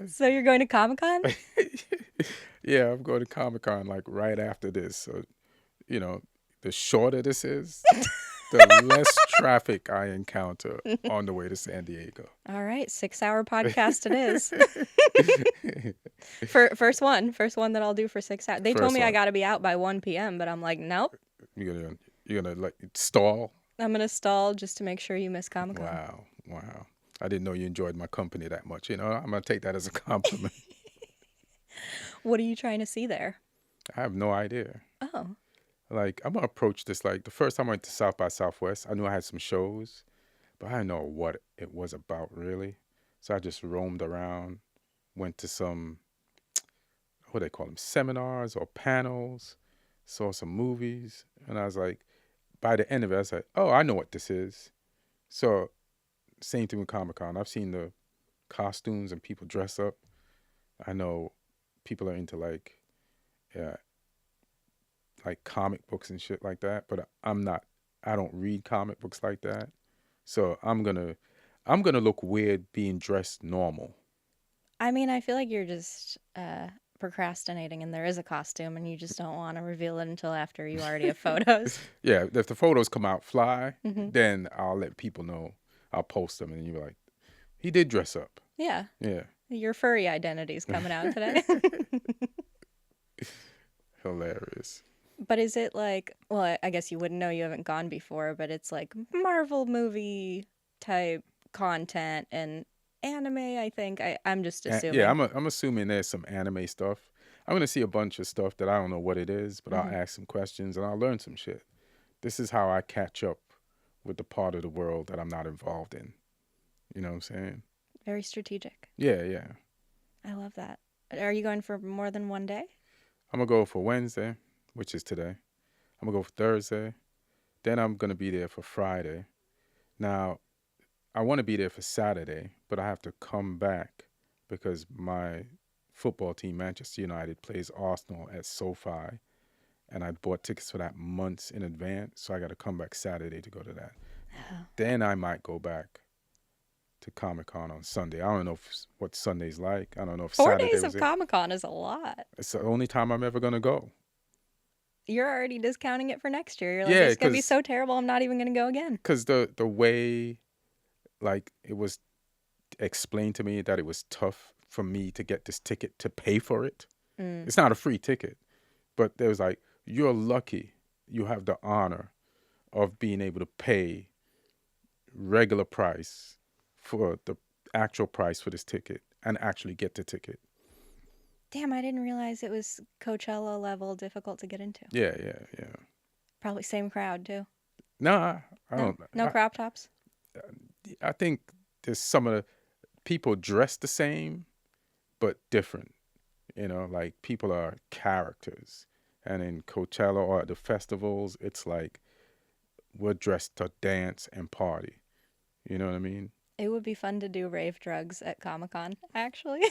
So you're going to Comic-Con? Yeah, I'm going to Comic Con like right after this. So, you know, the shorter this is, the less traffic I encounter on the way to San Diego. All right, 6-hour podcast it is. First one that I'll do for 6 hours. They told First me I one, got to be out by 1 p.m., but I'm like, nope. you're gonna like stall. I'm gonna stall just to make sure you miss Comic-Con. Wow, wow. I didn't know you enjoyed my company that much. I'm gonna take that as a compliment. What are you trying to see there? I have no idea. Oh, Like I'm gonna approach this like the first time I went to South by Southwest. I knew I had some shows, but I didn't know what it was about really. So I just roamed around, went to some what do they call them, seminars or panels, saw some movies, and I was like, by the end of it, I was like, oh, I know what this is. So same thing with Comic Con. I've seen the costumes and people dress up. I know people are into yeah, like comic books and shit like that, but I'm not. I don't read comic books like that. So I'm gonna look weird being dressed normal. I mean, I feel like you're just procrastinating, and there is a costume, and you just don't want to reveal it until after you already have photos. Yeah, if the photos come out fly, Hmm. then I'll let people know. I'll post them, and you're like, he did dress up. Yeah, Yeah, your furry identity's coming out today. hilarious. But is it like, well, I guess you wouldn't know, you haven't gone before, but it's like Marvel movie type content and anime, I think. I'm just Yeah, assuming. I'm assuming there's some anime stuff. I'm gonna see a bunch of stuff that I don't know what it is, but I'll Hmm. ask some questions and I'll learn some shit. This is how I catch up with the part of the world that I'm not involved in. You know what I'm saying? Very strategic. Yeah, yeah. I love that. Are you going for more than one day? I'm gonna go for Wednesday, which is today. I'm gonna go for Thursday. Then I'm gonna be there for Friday. Now, I want to be there for Saturday, but I have to come back because my football team, Manchester United, plays Arsenal at SoFi, and I bought tickets for that months in advance, so I got to come back Saturday to go to that. Oh. Then I might go back to Comic Con on Sunday. I don't know what Sunday's like. I don't know if 4 days Saturday of was it. Comic-Con is a lot. It's the only time I'm ever gonna go. You're already discounting it for next year. You're like, Yeah, it's going to be because so terrible, I'm not even going to go again. the way like it was explained to me that it was tough for me to get this ticket to pay for it. Mm. It's not a free ticket, but there was like, you're lucky you have the honor of being able to pay regular price for the actual price for this ticket and actually get the ticket. Damn, I didn't realize it was Coachella level difficult to get into. Yeah, yeah, yeah. Probably same crowd, too. No, I No? don't. No crop tops? I think there's some of the people dress the same but different. Like people are characters. And in Coachella or at the festivals, it's like we're dressed to dance and party. You know what I mean? It would be fun to do rave drugs at Comic-Con, actually.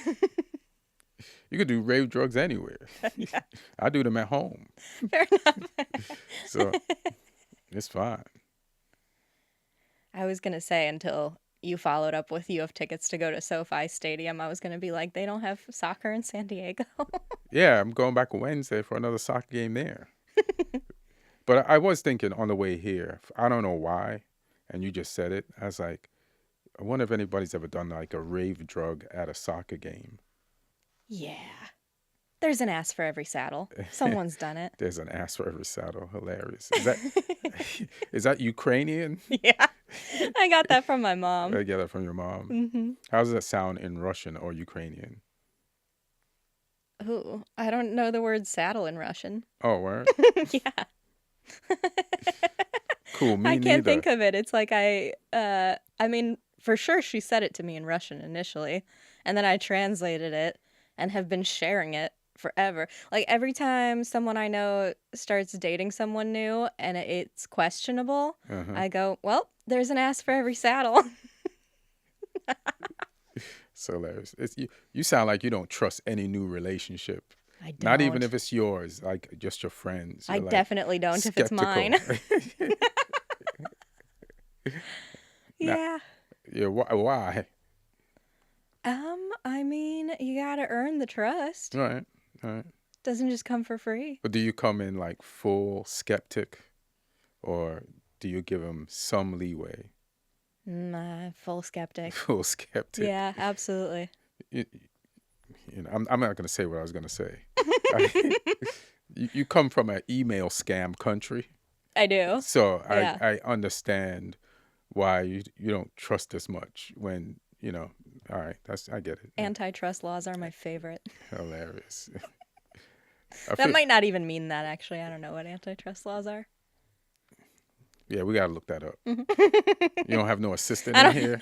You could do rave drugs anywhere. Yeah, I do them at home. fair enough. So it's fine. I was going to say, until you followed up with you have tickets to go to SoFi Stadium, I was going to be like, they don't have soccer in San Diego. Yeah, I'm going back Wednesday for another soccer game there. But I was thinking on the way here, I don't know why, and you just said it. I was like, I wonder if anybody's ever done like a rave drug at a soccer game. Yeah. There's an ass for every saddle. Someone's done it. There's an ass for every saddle. Hilarious. Is that Ukrainian? Yeah. I got that from my mom. I get that from your mom. Mm-hmm. How does that sound in Russian or Ukrainian? Ooh, I don't know the word saddle in Russian. Oh, where? Yeah. Cool. Me I can't neither. think of it. It's like I mean, for sure she said it to me in Russian initially, and then I translated it and have been sharing it forever. Like every time someone I know starts dating someone new and it's questionable, Uh-huh. I go, "Well, there's an ass for every saddle." So hilarious. You sound like you don't trust any new relationship. I don't. Not even if it's yours, like just your friends. I You're like definitely don't if it's skeptical. mine. Now, Yeah. yeah. Why? you gotta earn the trust. Right. Right. Doesn't just come for free. But do you come in like full skeptic, or do you give them some leeway? Full skeptic. Full skeptic. Yeah, absolutely. You, I'm not going to say what I was going to say. You come from an email scam country, I do. so Yeah. I understand why you don't trust as much when, all right, I get it. Antitrust laws are my favorite. Hilarious. That might not even mean that, actually. I don't know what antitrust laws are. Yeah, we got to look that up. Mm-hmm. You don't have no assistant in here?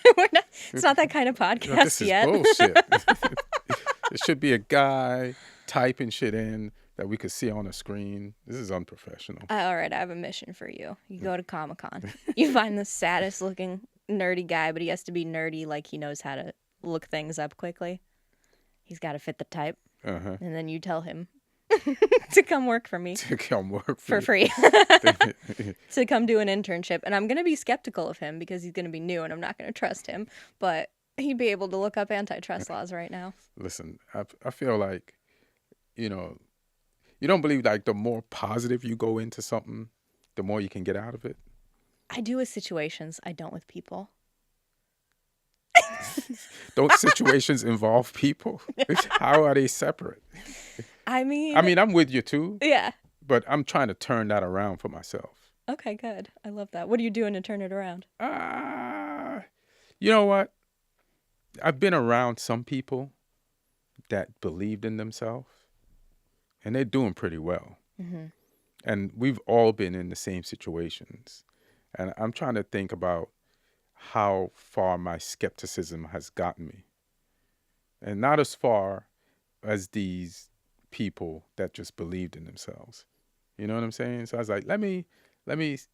It's not that kind of podcast This is yet. bullshit. There should be a guy typing shit in that we could see on a screen. This is unprofessional. All right, I have a mission for you. You go to Comic-Con. You find the saddest looking nerdy guy, but he has to be nerdy like he knows how to look things up quickly. He's got to fit the type. Uh-huh. And then you tell him to come work for me. To come work for free. To come do an internship. And I'm going to be skeptical of him because he's going to be new and I'm not going to trust him. But he'd be able to look up antitrust laws right now. Listen, I feel like, you don't believe like the more positive you go into something, the more you can get out of it? I do with situations. I don't with people. Don't situations involve people? How are they separate? I mean, I'm with you too. Yeah. But I'm trying to turn that around for myself. Okay, good. I love that. What are you doing to turn it around? You know what? I've been around some people that believed in themselves, and they're doing pretty well. Mm-hmm. And we've all been in the same situations. And I'm trying to think about how far my skepticism has gotten me. And not as far as these people that just believed in themselves. You know what I'm saying? So I was like, let me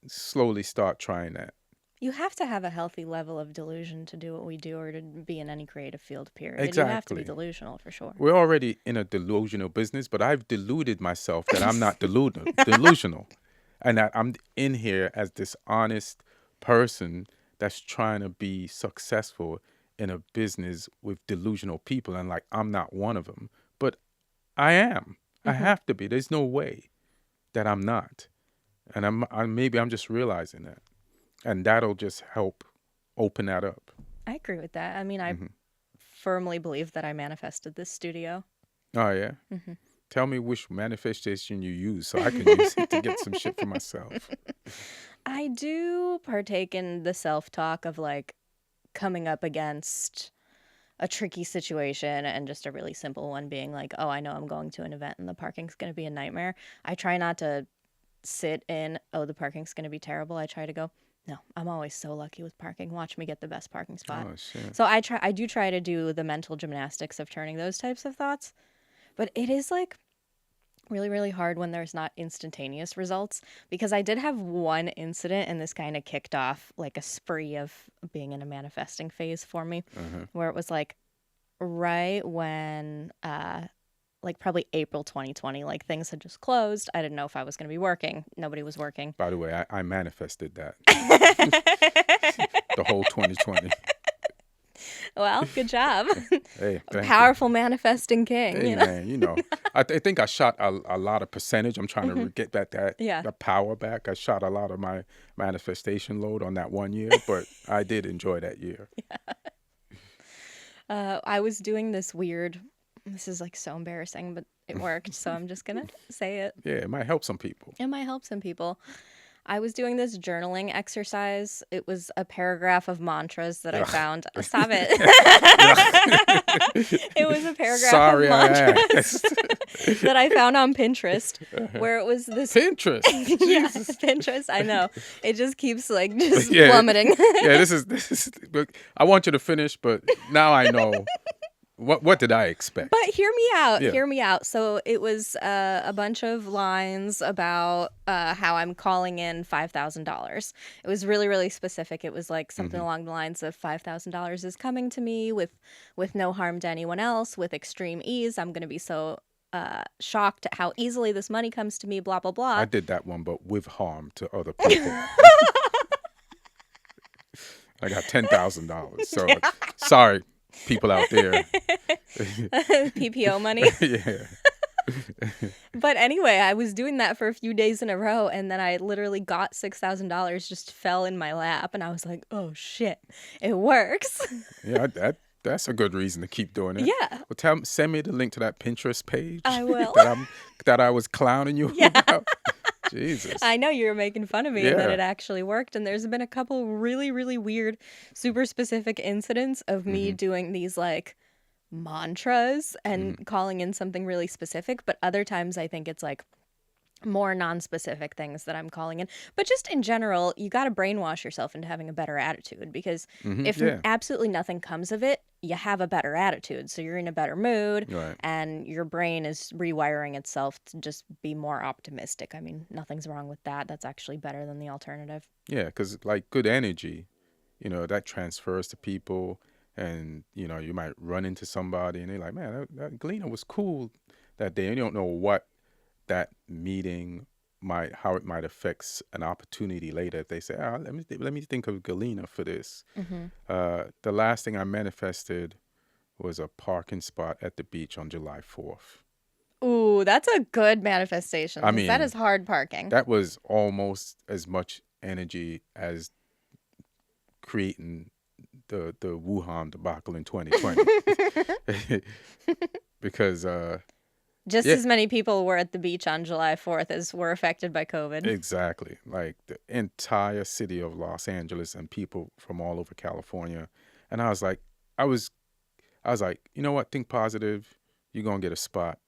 slowly start trying that. You have to have a healthy level of delusion to do what we do or to be in any creative field, period. Exactly. You have to be delusional for sure. We're already in a delusional business, but I've deluded myself that I'm not delusional. And that I'm in here as this honest person that's trying to be successful in a business with delusional people. And like, I'm not one of them, but I am. Mm-hmm. I have to be. There's no way that I'm not. And maybe I'm just realizing that. And that'll just help open that up. I agree with that. I mean, I firmly believe that I manifested this studio. Oh, yeah? Mm-hmm. Tell me which manifestation you use so I can use it to get some shit for myself. I do partake in the self-talk of like coming up against a tricky situation and just a really simple one being like, oh, I know I'm going to an event and the parking's going to be a nightmare. I try not to sit in, oh, the parking's going to be terrible. I try to go, no, I'm always so lucky with parking. Watch me get the best parking spot. Oh, shit. So I do try to do the mental gymnastics of turning those types of thoughts. But it is like really, really hard when there's not instantaneous results, because I did have one incident and this kind of kicked off like a spree of being in a manifesting phase for me, where it was like right when like probably April 2020, like things had just closed. I didn't know if I was going to be working. Nobody was working. By the way, I manifested that. The whole 2020. Well, good job. Hey, powerful manifesting king. Hey, man, I think I shot a lot of percentage. I'm trying to get that power back. I shot a lot of my manifestation load on that 1 year, but I did enjoy that year. Yeah. I was doing this weird, this is like so embarrassing, but it worked, so I'm just going to say it. Yeah, it might help some people. It might help some people. I was doing this journaling exercise. It was a paragraph of mantras that I found. Stop it. It was a paragraph of mantras that I found on Pinterest, where it was this... Pinterest? Yeah, Pinterest, I know. It just keeps like just plummeting. Yeah, this is. I want you to finish, but now I know. What did I expect? But hear me out. Yeah. Hear me out. So it was a bunch of lines about how I'm calling in $5,000. It was really, really specific. It was like something along the lines of $5,000 is coming to me with no harm to anyone else, with extreme ease. I'm going to be so shocked at how easily this money comes to me, blah, blah, blah. I did that one, but with harm to other people. I got $10,000. So sorry. People out there, PPO money. Yeah. But anyway, I was doing that for a few days in a row, and then I literally got $6,000 just fell in my lap, and I was like, "Oh shit, it works." Yeah, that's a good reason to keep doing it. Yeah, Well, send me the link to that Pinterest page I will. that I was clowning you Yeah. about. Jesus. I know you were making fun of me and that Yeah. it actually worked. And there's been a couple really, really weird, super specific incidents of me doing these like mantras and calling in something really specific. But other times I think it's like more non-specific things that I'm calling in. But just in general, you got to brainwash yourself into having a better attitude, because if Yeah. absolutely nothing comes of it, you have a better attitude. So you're in a better mood, Right. and your brain is rewiring itself to just be more optimistic. I mean, nothing's wrong with that. That's actually better than the alternative. Yeah, because like good energy, that transfers to people, and you might run into somebody and they're like, man, that Galina was cool that day, and you don't know what that meeting how it might affect an opportunity later. If they say, let me think of Galina for this. The last thing I manifested was a parking spot at the beach on July 4th. Ooh, that's a good manifestation, I 'cause that mean, is hard parking. that was almost as much energy as creating the Wuhan debacle in 2020. Because Just yeah, as many people were at the beach on July 4th as were affected by COVID. exactly. Like the entire city of Los Angeles and people from all over California. And I was like, I was like, you know what? Think positive. You're gonna get a spot.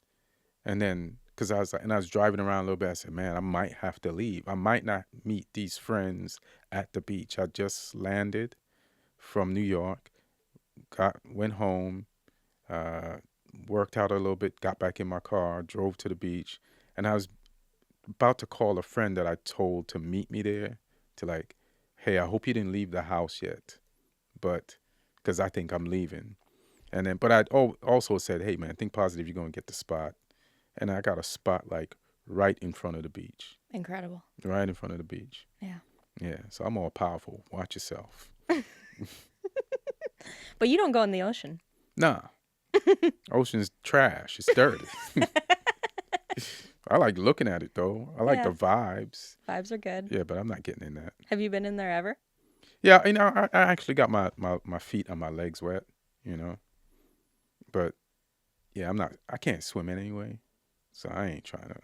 And then, because I was driving around a little bit, I said, man, I might have to leave. I might not meet these friends at the beach. I just landed from New York, went home, uh, worked out a little bit, got back in my car, drove to the beach, and I was about to call a friend that I told to meet me there, to like, hey, I hope you didn't leave the house yet, but because I think I'm leaving. And then, but I also said, hey, man, think positive. You're going to get the spot. And I got a spot like right in front of the beach. Incredible. Right in front of the beach. Yeah. Yeah. So I'm all powerful. Watch yourself. But you don't go in the ocean. Nah. Ocean's trash. It's dirty. I like looking at it though. I like Yeah. the vibes. Vibes are good. Yeah, but I'm not getting in that. Have you been in there ever? Yeah, I actually got my feet and my legs wet, But yeah, I can't swim anyway. So I ain't trying to.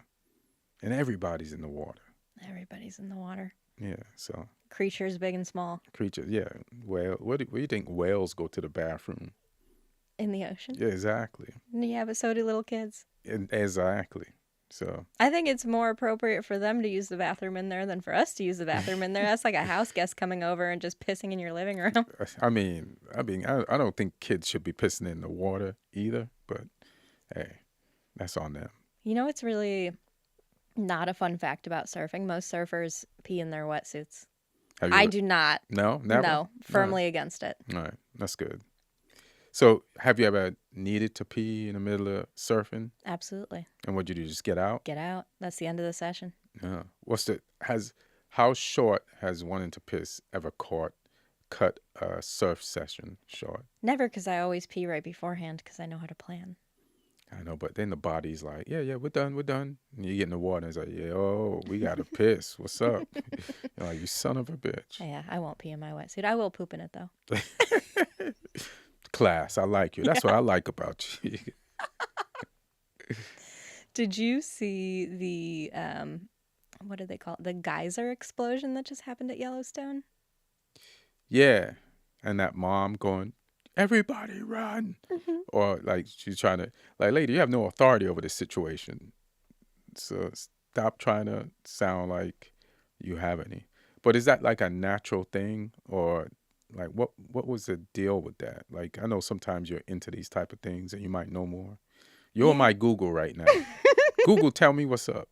And everybody's in the water. Everybody's in the water. Yeah, so Creatures big and small. creatures. Yeah, what do you think whales go to the bathroom? In the ocean. Yeah, exactly. Yeah, but so do little kids. Exactly. So I think it's more appropriate for them to use the bathroom in there than for us to use the bathroom in there. That's like a house guest coming over and just pissing in your living room. I don't think kids should be pissing in the water either. But hey, that's on them. You know, it's really not a fun fact about surfing. Most surfers pee in their wetsuits. Have you? I do not. No, never. No, firmly against it. All right, that's good. So, have you ever needed to pee in the middle of surfing? Absolutely. And what'd you do? Just get out? Get out. That's the end of the session. Yeah. How short has wanting to piss ever cut a surf session short? Never, because I always pee right beforehand because I know how to plan. I know, but then the body's like, yeah, we're done. And you get in the water and it's like, yeah, oh, we got to piss. What's up? You're like, you son of a bitch. Yeah, I won't pee in my wetsuit. I will poop in it, though. Class, I like you. That's what I like about you. Did you see the, what do they call it? The geyser explosion that just happened at Yellowstone? Yeah. And that mom going, everybody run. Or like she's trying to, like, lady, you have no authority over this situation. So stop trying to sound like you have any. But is that like a natural thing, or like what was the deal with that? Like, I know sometimes you're into these type of things and you might know more. You're Yeah. my Google right now. Google, tell me what's up.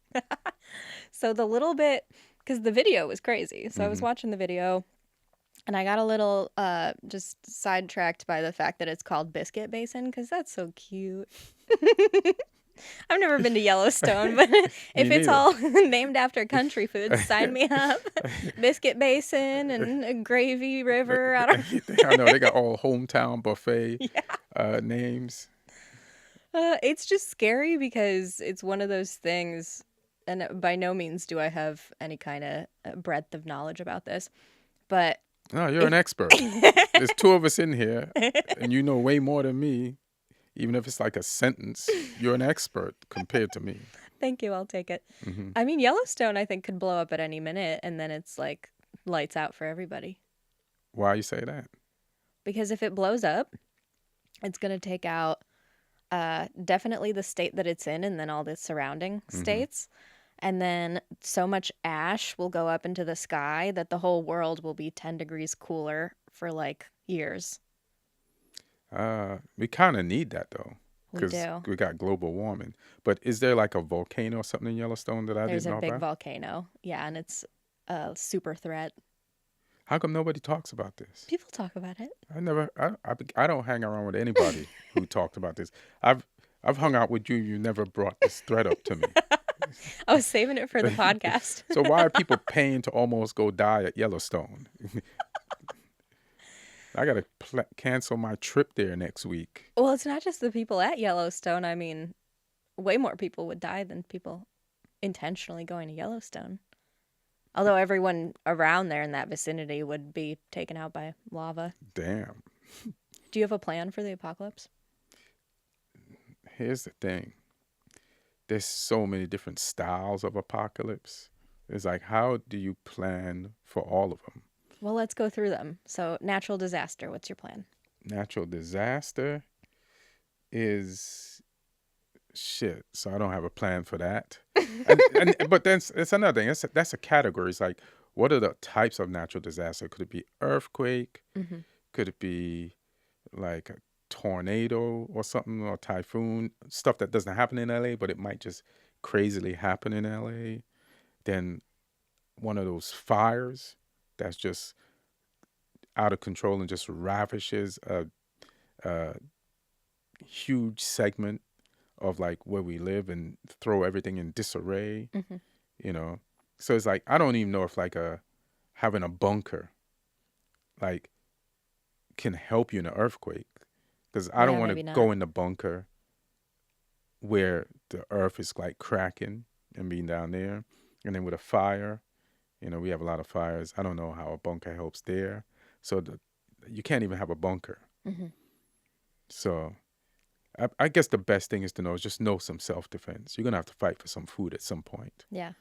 So the little bit, because the video was crazy. So I was watching the video and I got a little just sidetracked by the fact that it's called Biscuit Basin, because that's so cute. I've never been to Yellowstone, but if it's neither. all named after country foods, sign me up. Biscuit Basin and Gravy River. I don't I know they got all hometown buffet names. It's just scary because it's one of those things, and by no means do I have any kind of breadth of knowledge about this, but No, you're an if expert. There's two of us in here, and you know way more than me. Even if it's like a sentence, you're an expert compared to me. Thank you, I'll take it. Hmm. I mean, Yellowstone, I think, could blow up at any minute, and then it's like lights out for everybody. Why you say that? Because if it blows up, it's going to take out definitely the state that it's in and then all the surrounding Hmm. states. And then so much ash will go up into the sky that the whole world will be 10 degrees cooler for like years. We kind of need that though, We because do. we got global warming. But is there like a volcano or something in Yellowstone that I There's didn't a know big about? volcano. Yeah, and it's a super threat. How come nobody talks about this? People talk about it. I don't hang around with anybody who talked about this. I've, I've hung out with you. You never brought this threat up to me. I was saving it for the podcast. So why are people paying to almost go die at Yellowstone? I gotta cancel my trip there next week. Well, it's not just the people at Yellowstone. I mean, way more people would die than people intentionally going to Yellowstone. Although everyone around there in that vicinity would be taken out by lava. Damn. Do you have a plan for the apocalypse? Here's the thing. There's so many different styles of apocalypse. It's like, how do you plan for all of them? Well, let's go through them. So, natural disaster, what's your plan? Natural disaster is shit. So I don't have a plan for that. And but then it's another thing. That's a category. It's like, what are the types of natural disaster? Could it be earthquake? Hmm. Could it be like a tornado or something, or typhoon? Stuff that doesn't happen in LA, but it might just crazily happen in LA. Then one of those fires that's just out of control and just ravishes a huge segment of like where we live and throw everything in disarray, Hmm. you know. So it's like I don't even know if like a having a bunker like can help you in an earthquake, because I don't Yeah, want to maybe not. go in the bunker where the earth is like cracking and being down there, and then with a fire, we have a lot of fires. I don't know how a bunker helps there. So you can't even have a bunker. Hmm. So I guess the best thing is to know is just know some self defense. You're gonna have to fight for some food at some point. Yeah.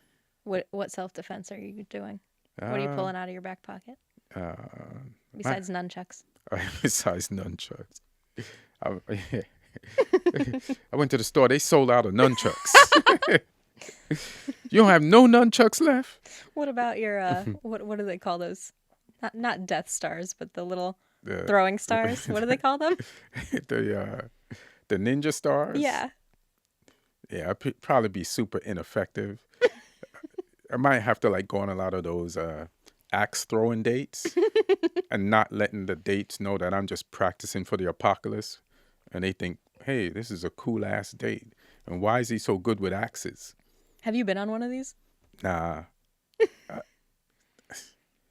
What self defense are you doing? What are you Uh, pulling out of your back pocket uh, my, besides nunchucks? besides nunchucks, I, I went to the store. They sold out of nunchucks. You don't have no nunchucks left. What about your what do they call those? Not Death Stars, but the little The throwing stars. What do they call them? the the ninja stars. Yeah. Yeah, I'd probably be super ineffective. I might have to like go on a lot of those axe throwing dates and not letting the dates know that I'm just practicing for the apocalypse. And they think, hey, this is a cool ass date. And why is he so good with axes? Have you been on one of these? Nah,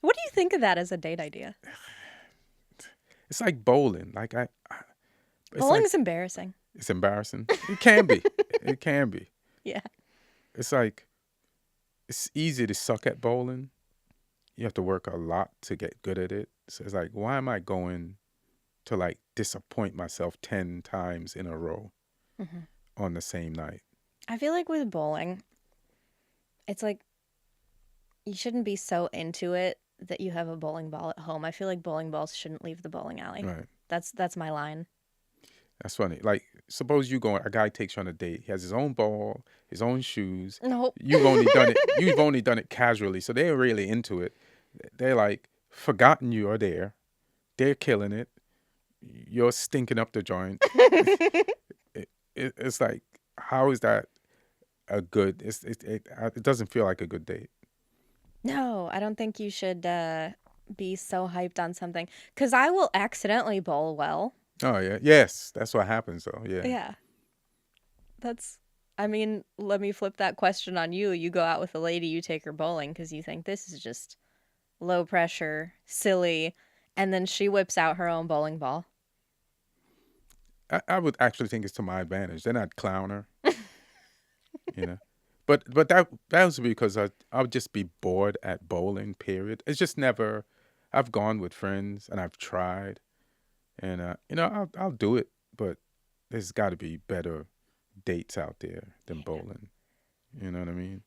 What do you think of that as a date idea? it's like bowling. Like it's Bowling like is embarrassing. it's embarrassing. It can be. It can be. Yeah. It's like it's easy to suck at bowling. You have to work a lot to get good at it. So it's like, why am I going to like disappoint myself 10 times in a row Hmm. on the same night? I feel like with bowling, it's like you shouldn't be so into it that you have a bowling ball at home. I feel like bowling balls shouldn't leave the bowling alley. Right. That's my line. That's funny. Like, suppose a guy takes you on a date. He has his own ball, his own shoes. Nope. You've only done it casually. So they're really into it. They're like, forgotten you are there. They're killing it. You're stinking up the joint. It's like, how is that a good, it doesn't feel like a good date. No, I don't think you should be so hyped on something because I will accidentally bowl well. Oh, yeah. Yes. That's what happens, though. Yeah. Yeah, that's. I mean, let me flip that question on you. You go out with a lady, you take her bowling because you think this is just low pressure, silly, and then she whips out her own bowling ball. I would actually think it's to my advantage. Then I'd clown her, you know. But that was because I would just be bored at bowling. Period. It's just never. I've gone with friends and I've tried, and I'll do it. But there's got to be better dates out there than bowling. You know what I mean?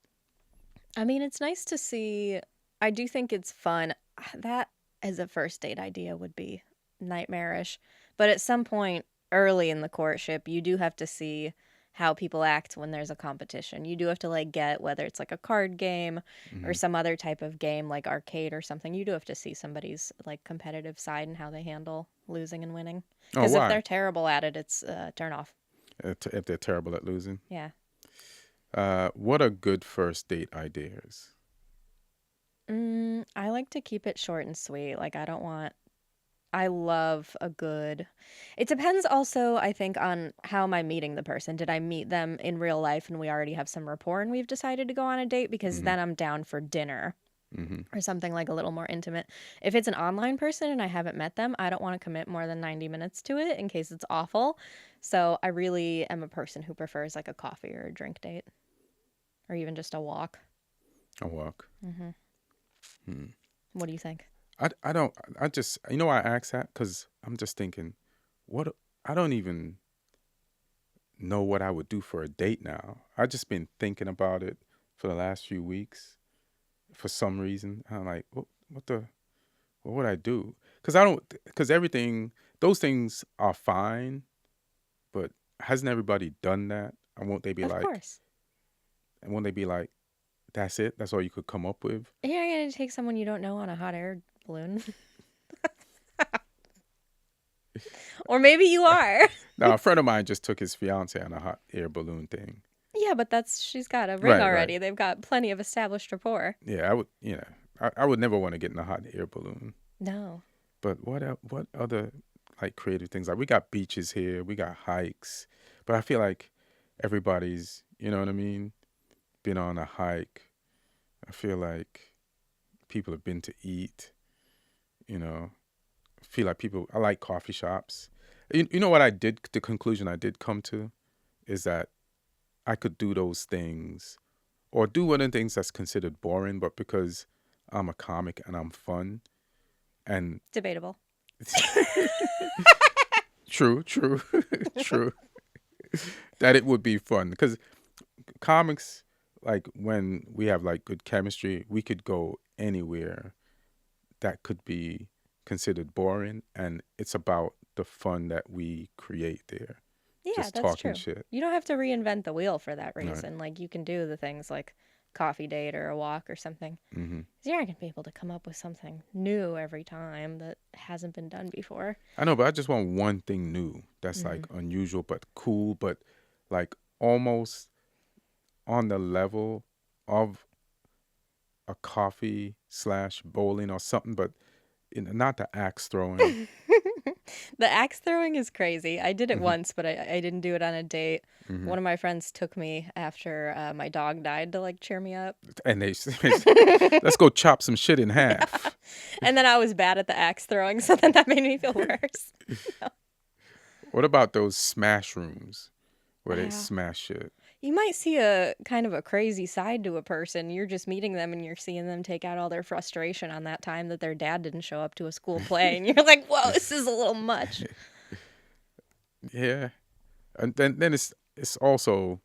I mean, it's nice to see. I do think it's fun. That as a first date idea would be nightmarish. But at some point early in the courtship, you do have to see how people act when there's a competition. You do have to like get whether it's like a card game or Hmm. some other type of game like arcade or something. You do have to see somebody's like competitive side and how they handle losing and winning. Oh, Because if why? they're terrible at it, it's turn off. If they're terrible at losing. Yeah. What are good first date ideas? I like to keep it short and sweet. Like I don't want I love a good. It depends also, I think, on how am I meeting the person. Did I meet them in real life and we already have some rapport and we've decided to go on a date? Because Hmm. then I'm down for dinner Hmm. or something like a little more intimate. If it's an online person and I haven't met them, I don't want to commit more than 90 minutes to it in case it's awful. So I really am a person who prefers like a coffee or a drink date or even just a walk. A walk. hmm Hmm. What do you think? I don't. I just why I ask that because I'm just thinking, what I don't even know what I would do for a date now. I just been thinking about it for the last few weeks for some reason. I'm like, what would I do? Because I don't because everything those things are fine, but hasn't everybody done that? And won't they be Of like? course. And won't they be like, that's it? That's all you could come up with? You're not going to take someone you don't know on a hot air balloon. Or maybe you are. Now, a friend of mine just took his fiance on a hot air balloon thing. Yeah, but she's got a ring Right, right. already. They've got plenty of established rapport. Yeah, I would. I would never want to get in a hot air balloon. No. But what other like creative things? Like we got beaches here, we got hikes, but I feel like everybody's, you know what I mean, been on a hike. I feel like people have been to eat. You know, I feel like people. I like coffee shops. You know what I did? The conclusion I did come to is that I could do those things or do one of the things that's considered boring, but because I'm a comic and I'm fun and Debatable. true, true, true, that it would be fun because comics, like when we have like good chemistry, we could go anywhere that could be considered boring, and it's about the fun that we create there, Yeah, just that's talking true. shit. You don't have to reinvent the wheel for that Right. reason. Like, you can do the things like coffee date or a walk or something. Hmm. 'Cause you're not going to be able to come up with something new every time that hasn't been done before. I know, but I just want one thing new that's hmm like unusual but cool, but like almost on the level of a coffee slash bowling or something, but not the axe throwing. The axe throwing is crazy. I did it Hmm. once, but I didn't do it on a date. Hmm. One of my friends took me after my dog died to like cheer me up. And they let's go chop some shit in half. And then I was bad at the axe throwing, so then that made me feel worse. What about those smash rooms where they Yeah. smash shit? You might see a kind of a crazy side to a person. You're just meeting them and you're seeing them take out all their frustration on that time that their dad didn't show up to a school play. And you're like, whoa, this is a little much. Yeah, and then it's also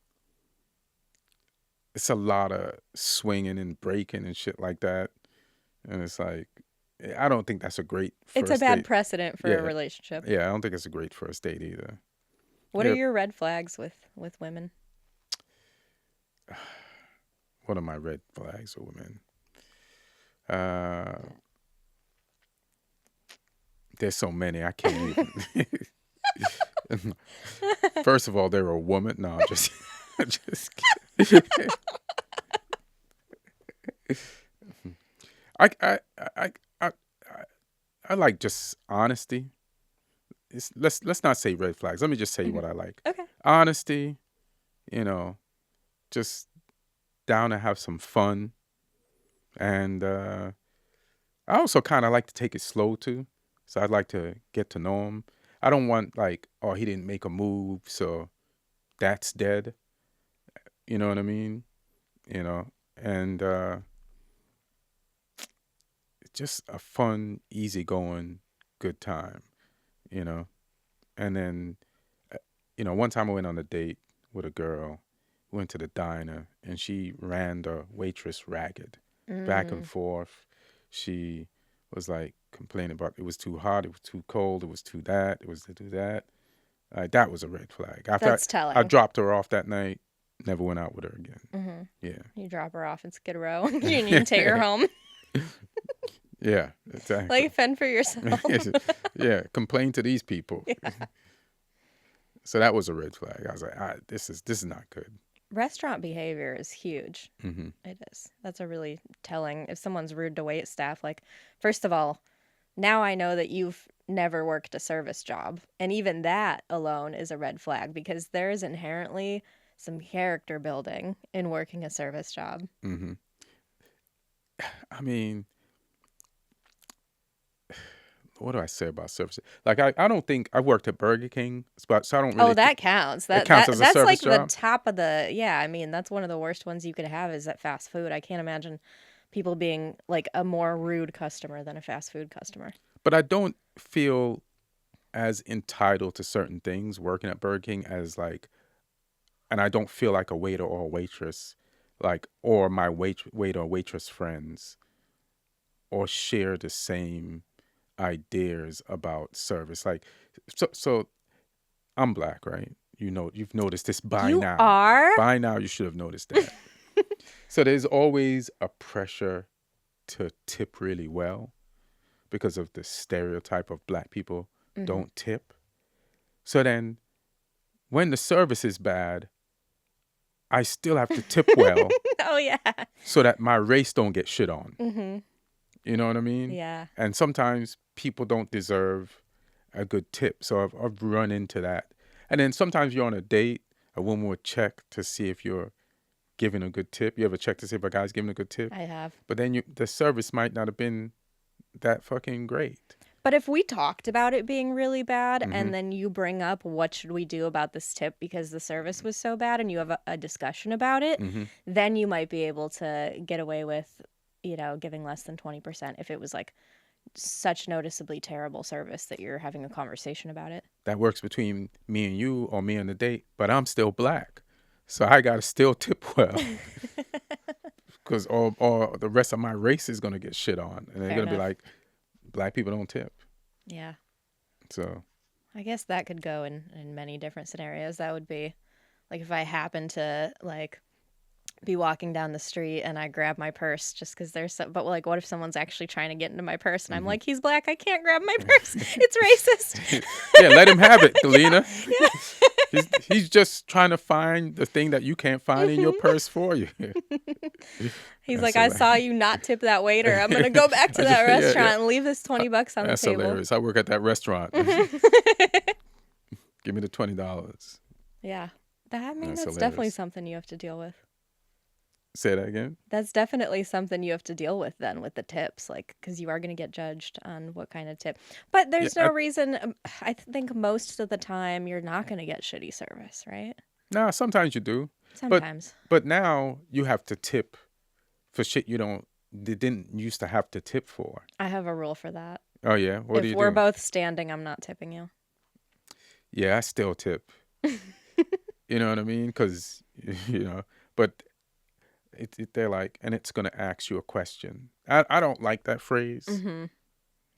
it's a lot of swinging and breaking and shit like that, and it's like I don't think that's a great It's a first bad date. precedent for a Yeah, relationship. yeah, I don't think it's a great first date either. What are Yep. your red flags with women? What are my red flags with women? Uh, there's so many I can't even. First of all, they're a woman. No, I'm just just kidding. I I I I I like just honesty. Let's not say red flags. Let me just say hmm what I like. Okay. Honesty, you know, just down to have some fun, and I also kind of like to take it slow too. So I'd like to get to know them. I don't want like, oh, he didn't make a move, so that's dead. You know what I mean? You know, and just a fun, easygoing, good time. You know, and then uh, one time I went on a date with a girl, went to the diner, and she ran the waitress ragged, back and Mm. forth. She was like complaining about it was too hot, it was too cold, it was too that, it was to do that. That was a red flag. After That's I telling. dropped her off that night, never went out with her again. Hmm. Yeah. You drop her off in Skid Row and you can take her home. Yeah, exactly. Like, fend for yourself. Yeah, complain to these people. Yeah. So that was a red flag. I was like, this is not good. Restaurant behavior is huge. Hmm. It is. That's a really telling. If someone's rude to wait staff, like, first of all, now I know that you've never worked a service job. And even that alone is a red flag because there is inherently some character building in working a service job. Hmm. I mean, what do I say about service? Like, I don't think I worked at Burger King, so I don't Oh, really think that counts. it That counts that as a that's service like the job. top of the, yeah, I mean, that's one of the worst ones you could have is at fast food. I can't imagine people being like a more rude customer than a fast food customer. But I don't feel as entitled to certain things working at Burger King as like, and I don't feel like a waiter or a waitress, like, or my waiter or waitress friends, or share the same ideas about service. Like, so I'm black, right? You've noticed this by You now. are? By now, you should have noticed that. So there's always a pressure to tip really well because of the stereotype of black people Hmm. don't tip. So then when the service is bad, I still have to tip well Oh, yeah. so that my race don't get shit on. Hmm. You know what I mean? Yeah. And sometimes people don't deserve a good tip. So I've run into that. And then sometimes you're on a date, a woman would check to see if you're giving a good tip. You ever check to see if a guy's giving a good tip? I have. But then the service might not have been that fucking great. But if we talked about it being really bad Hmm. and then you bring up what should we do about this tip because the service was so bad and you have a discussion about it, Hmm. then you might be able to get away with, giving less than 20% if it was like such noticeably terrible service that you're having a conversation about it. That works between me and you or me and the date, but I'm still black. So I got to still tip well because all the rest of my race is going to get shit on. And they're Fair going to be enough. like, black people don't tip. Yeah. So, I guess that could go in many different scenarios. That would be like if I happen to like be walking down the street and I grab my purse just because there's so, but like, what if someone's actually trying to get into my purse and I'm hmm. like, he's black, I can't grab my purse. It's racist. Yeah, let him have it, Galina. Yeah. He's just trying to find the thing that you can't find in your Mhm. purse for you. He's That's like, I saw hilarious. you not tip that waiter. I'm gonna go back to that Yeah, yeah. restaurant and leave this $20 on the That's table. hilarious. I work at that restaurant. Mhm. Give me the $20. Yeah. I mean, That's that's definitely hilarious. something you have to deal with. Say that again. That's definitely something you have to deal with then with the tips, like, because you are going to get judged on what kind of tip. But Yeah, there's no reason, think most of the time you're not going to get shitty service, right? nah. Sometimes you do, but Sometimes. now you have to tip for shit they didn't used to have to tip for. I have a rule for that. Oh yeah, what do If you we're do? both standing, I'm not tipping you. Yeah, I still tip. You know what I mean? Because but they're like, and it's gonna ask you a question. I don't like that phrase. Hmm.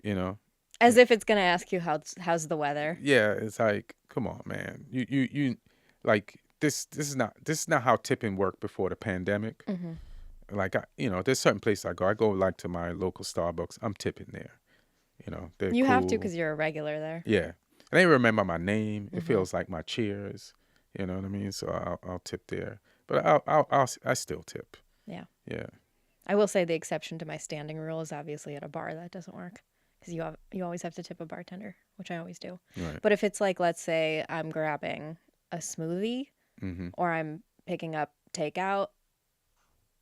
You know, As if it's going to ask you how's the weather. yeah, it's like, come on, man. You like this is not how tipping worked before the pandemic. Hmm. Like there's certain places I go. I go like to my local Starbucks. I'm tipping there. They're You have to cool. because you're a regular there. Yeah, and they remember my name. It Hmm. feels like my cheers. You know what I mean? So I'll tip there, but I still tip. Yeah. Yeah. I will say the exception to my standing rule is obviously at a bar that doesn't work because you always have to tip a bartender, which I always do. Right. But if it's like, let's say I'm grabbing a smoothie Mhm. or I'm picking up takeout,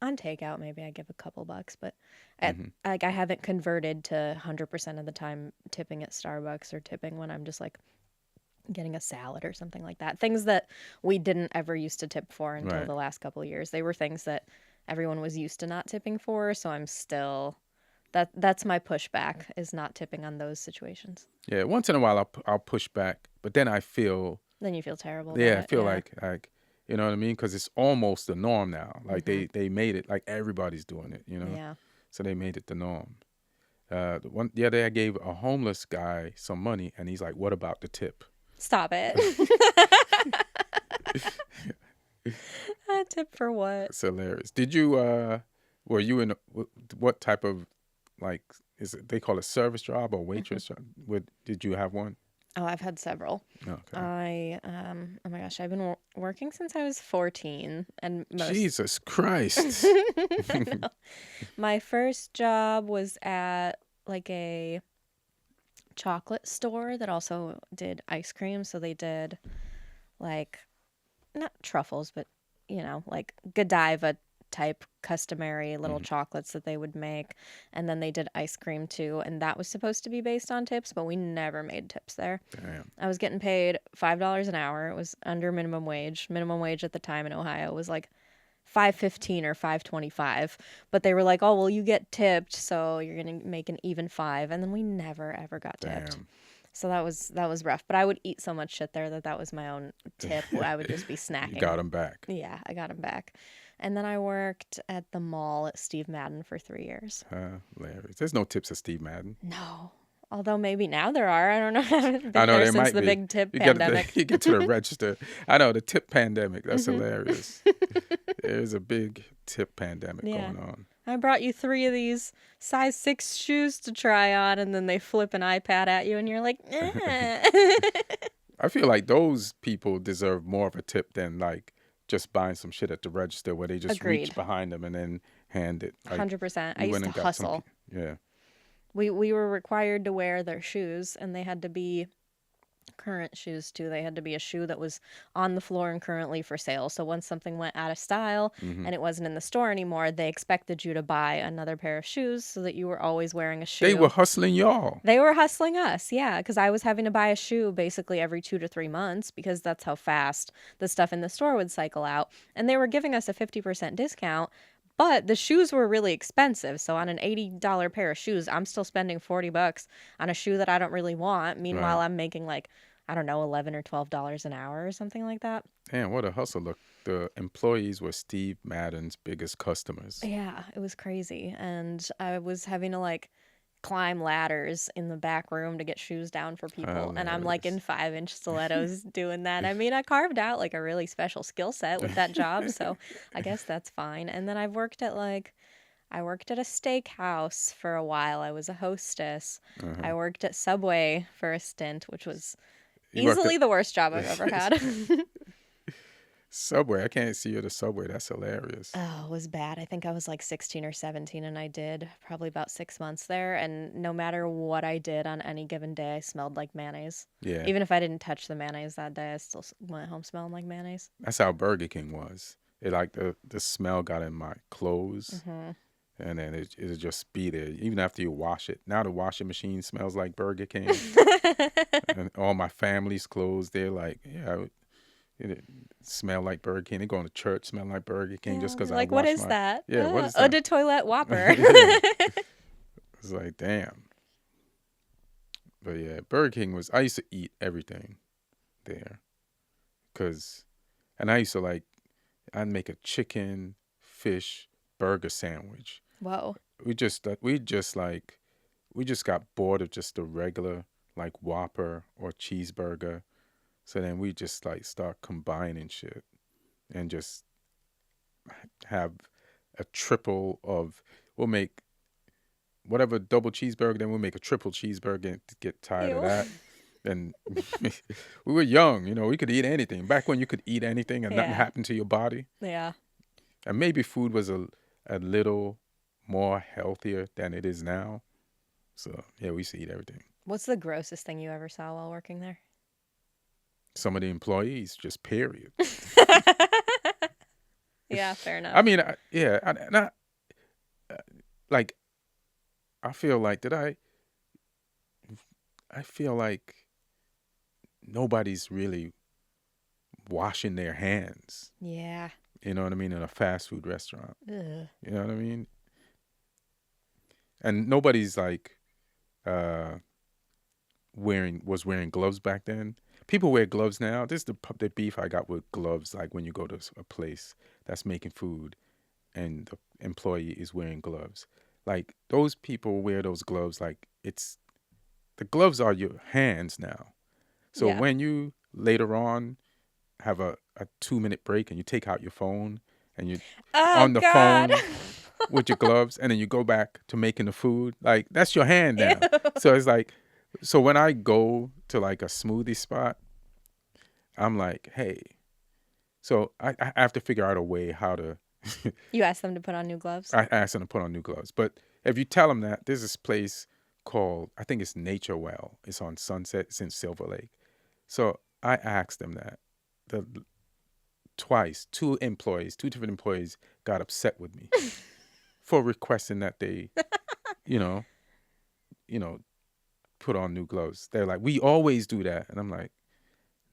on takeout maybe I give a couple bucks, but Mhm. I haven't converted to 100% of the time tipping at Starbucks or tipping when I'm just like getting a salad or something like that. Things that we didn't ever used to tip for until Right. the last couple of years. They were things that everyone was used to not tipping for, so I'm still that's my pushback is not tipping on those situations. Yeah. Once in a while, I'll push back, but then I feel, Then you feel terrible about yeah, I it. feel Yeah. like you know what I mean, because it's almost the norm now. Like Hmm. they made it like everybody's doing it, you know. Yeah. So they made it the norm. The other day I gave a homeless guy some money, and he's like, "What about the tip?" Stop it. A tip for what? It's hilarious. Did you were you in what type of, like, is it, they call it service job or Hmm. waitress job? Did you have one? Oh, I've had several. Okay. Oh my gosh, I've been working since I was 14, and most. Jesus Christ. I know. My first job was at like a chocolate store that also did ice cream. So they did like not truffles, but like Godiva type customary little Mhm. chocolates that they would make. And then they did ice cream too. And that was supposed to be based on tips, but we never made tips there. Damn. I was getting paid $5 an hour. It was under minimum wage. Minimum wage at the time in Ohio was like 5.15 or 5.25, but they were like, "Oh, well, you get tipped, so you're going to make an even 5." And then we never ever got tipped. Damn. So that was rough, but I would eat so much shit there that was my own tip. I would just be You got snacking. him back. Yeah, I got him back. And then I worked at the mall at Steve Madden for 3 years. Hilarious. There's no tips of Steve Madden. No. Although maybe now there are. I don't know. I haven't I been know there there since might the be. big tip You get pandemic. you get to the register. I know the tip pandemic. That's Hmm. hilarious. There's a big tip pandemic Yeah. going on. I brought you 3 of these size 6 shoes to try on, and then they flip an iPad at you, and you're like, eh. I feel like those people deserve more of a tip than like just buying some shit at the register where they just reach Agreed. behind them and then hand it. Like 100%. I you used went to and got some. hustle. Yeah. We were required to wear their shoes, and they had to be current shoes too. They had to be a shoe that was on the floor and currently for sale. So once something went out of style Hmm. and it wasn't in the store anymore, they expected you to buy another pair of shoes so that you were always wearing a They were shoe. hustling y'all. They were hustling us, yeah, because I was having to buy a shoe basically every 2 to 3 months because that's how fast the stuff in the store would cycle out. And they were giving us a 50% discount, but the shoes were really expensive. So on an $80 pair of shoes, I'm still spending $40 on a shoe that I don't really want. Meanwhile, Right. I'm making like, I don't know, $11 or $12 an hour or something like that. Damn, what a hustle. Look, the employees were Steve Madden's biggest customers. Yeah, it was crazy. And I was having to like climb ladders in the back room to get shoes down for people. And I'm like in Hilarious. 5-inch stilettos doing that. I mean, I carved out like a really special skill set with that job. So I guess that's fine. And then I worked at a steakhouse for a while. I was a hostess. Uh-huh. I worked at Subway for a stint, which was You worked at easily the worst job I've ever had. Subway. I can't see you at the Subway. That's hilarious. Oh, it was bad. I think I was like 16 or 17 and I did probably about 6 months there. And no matter what I did on any given day, I smelled like mayonnaise. Yeah. Even if I didn't touch the mayonnaise that day, I still went home smelling like mayonnaise. That's how Burger King was. It like the smell got in my clothes, Hmm. and then it'll just be there even after you wash it. Now the washing machine smells like Burger King, and all my family's clothes, they're like, yeah, it smell like Burger King. They going to church smelling like Burger King Yeah, just they're because I like, what wash is my. that? Yeah, what is Eau that? de toilette Whopper. Yeah, it's like damn. But yeah, Burger King was. I used to eat everything there, and I used to like. I'd make a chicken, fish, burger sandwich. Whoa. We just got bored of just the regular like Whopper or cheeseburger. So then we just like start combining shit and just have a triple of. We'll make whatever double cheeseburger, then we'll make a triple cheeseburger and get tired of Ew. that. And we were young, we could eat anything. Back when you could eat anything and nothing Yeah. happened to your body. Yeah. And maybe food was a little more healthier than it is now. So yeah, we used to eat everything. What's the grossest thing you ever saw while working there? Some of the employees, just period. Yeah, fair I enough. mean, yeah, like I feel like I feel like nobody's really washing their hands. Yeah. You know what I mean? In a fast food restaurant. Ugh. You know what I mean? And nobody's like uh wearing gloves back then. People wear gloves now. This is the beef I got with gloves. Like when you go to a place that's making food and the employee is wearing gloves, like those people wear those gloves. Like it's the gloves are your hands now. So Yeah. when you later on have a 2 minute break and you take out your phone and you're Oh on the God. phone with your gloves and then you go back to making the food, like that's your hand Ew. now. So it's like, so when I go to like a smoothie spot, I'm like, hey, so I have to figure out a way how to. You asked them to put on new gloves? I ask them to put on new gloves, but if you tell them that there's this place called, I think it's Nature Well, it's on Sunset, it's in Silver Lake. So I asked them that. The twice, two different employees got upset with me for requesting that they, you know, you know, put on new gloves. They're like, we always do that, and I'm like,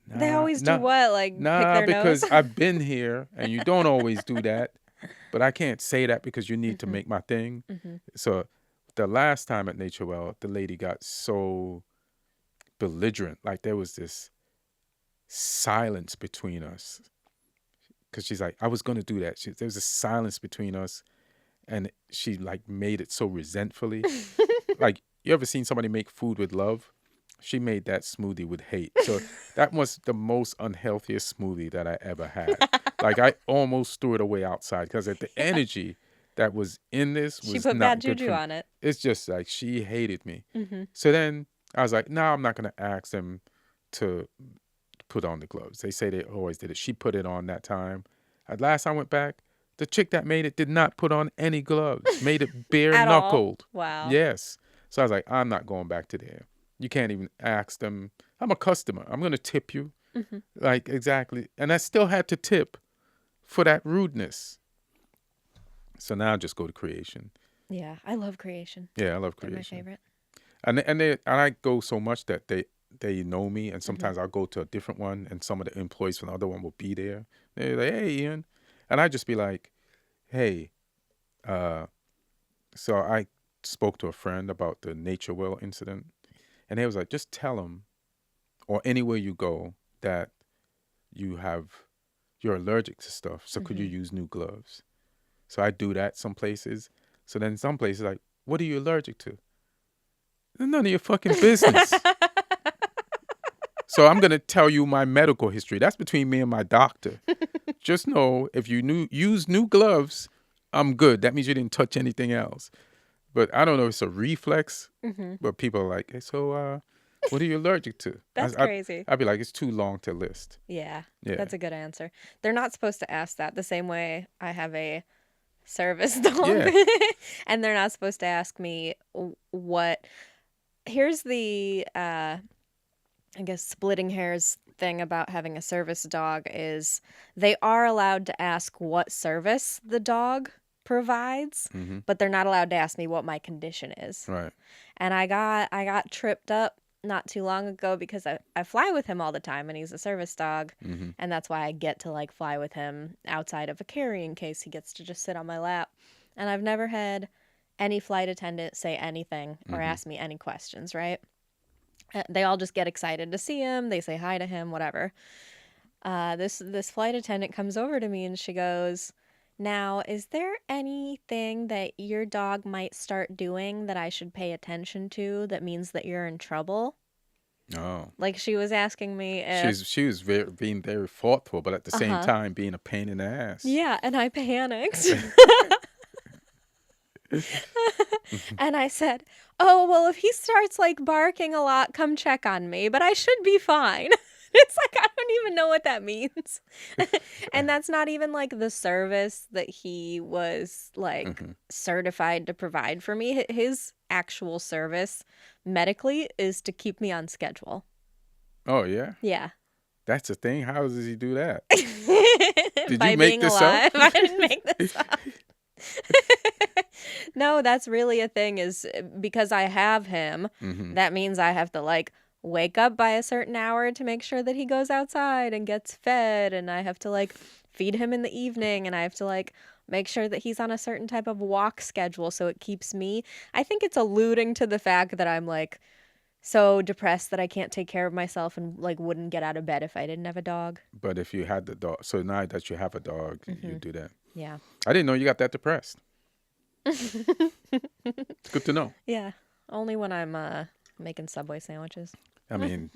They nah, always do nah, what? Like pick nah, their nose? because I've been here and you don't always do that, but I can't say that because you need to Mm-hmm. make my thing. Mm-hmm. So the last time at Nature Well, the lady got so belligerent, like there was this silence between us because she's like, I was gonna do that. There was a silence between us, and she like made it so resentfully. Like you ever seen somebody make food with love? She made that smoothie with hate. So that was the most unhealthiest smoothie that I ever had. Like I almost threw it away outside because the energy that was in this She was put bad not good juju for me. on it. It's just like she hated me. Mm-hmm. So then I was like, no, I'm not gonna ask them to put on the gloves. They say they always did it. She put it on that time. Last I went back, the chick that made it did not put on any gloves. Made it bare At all? knuckled. Wow. Yes. So I was like, I'm not going back to there. You can't even ask them. I'm a customer. I'm gonna tip you. Mm-hmm. Like exactly. And I still had to tip for that rudeness. So now I just go to creation. Yeah, I love creation. Yeah, I love They're my creation. favorite. And I go so much that they know me, and Mm-hmm. sometimes I'll go to a different one, and some of the employees from the other one will be there. They're like, "Hey, Ian," and I just be like, "Hey." So I spoke to a friend about the Nature Well incident, and he was like, "Just tell them, or anywhere you go, that you have you're allergic to stuff. So could you Mm-hmm. use new gloves?" So I do that some places. So then some places like, "What are you allergic to?" None of your fucking business. So I'm gonna tell you my medical history. That's between me and my doctor. Just know if you use new gloves, I'm good. That means you didn't touch anything else. But I don't know if it's a reflex, Mm-hmm. but people are like, hey, so what are you allergic to? That's crazy. I'd be like, it's too long to list. Yeah, Yeah. that's a good answer. They're not supposed to ask that the same way I have a service dog. Yeah. And they're not supposed to ask me what. Here's the, I guess, splitting hairs thing about having a service dog is they are allowed to ask what service the dog provides, Mm-hmm. but they're not allowed to ask me what my condition is. Right. And I got tripped up not too long ago because I fly with him all the time and he's a service dog. Mm-hmm. And that's why I get to like fly with him outside of a carrying case. He gets to just sit on my lap. And I've never had any flight attendant say anything or Mm-hmm. ask me any questions, right? They all just get excited to see him. They say hi to him, whatever. This flight attendant comes over to me and she goes, "Now, is there anything that your dog might start doing that I should pay attention to that means that you're in trouble?" Oh. Like she was asking me if, She was being very thoughtful, but at the same uh-huh. time being a pain in the ass. Yeah, and I panicked. And I said, "Oh, well, if he starts like barking a lot, come check on me, but I should be fine." It's like, I don't even know what that means. And that's not even like the service that he was like Mm-hmm. certified to provide for me. His actual service medically is to keep me on schedule. Oh yeah, Yeah. that's the thing. How does he do that? Did By you make being this up? alive. I didn't make this up. No, that's really a thing is because I have him, Mm-hmm. that means I have to like wake up by a certain hour to make sure that he goes outside and gets fed, and I have to like feed him in the evening, and I have to like make sure that he's on a certain type of walk schedule so it keeps me. I think it's alluding to the fact that I'm like so depressed that I can't take care of myself and like wouldn't get out of bed if I didn't have a dog. But if you had the dog, so now that you have a dog, you Mm-hmm. do that. Yeah. I didn't know you got that depressed. It's good to know. Yeah. Only when I'm making Subway sandwiches. I mean,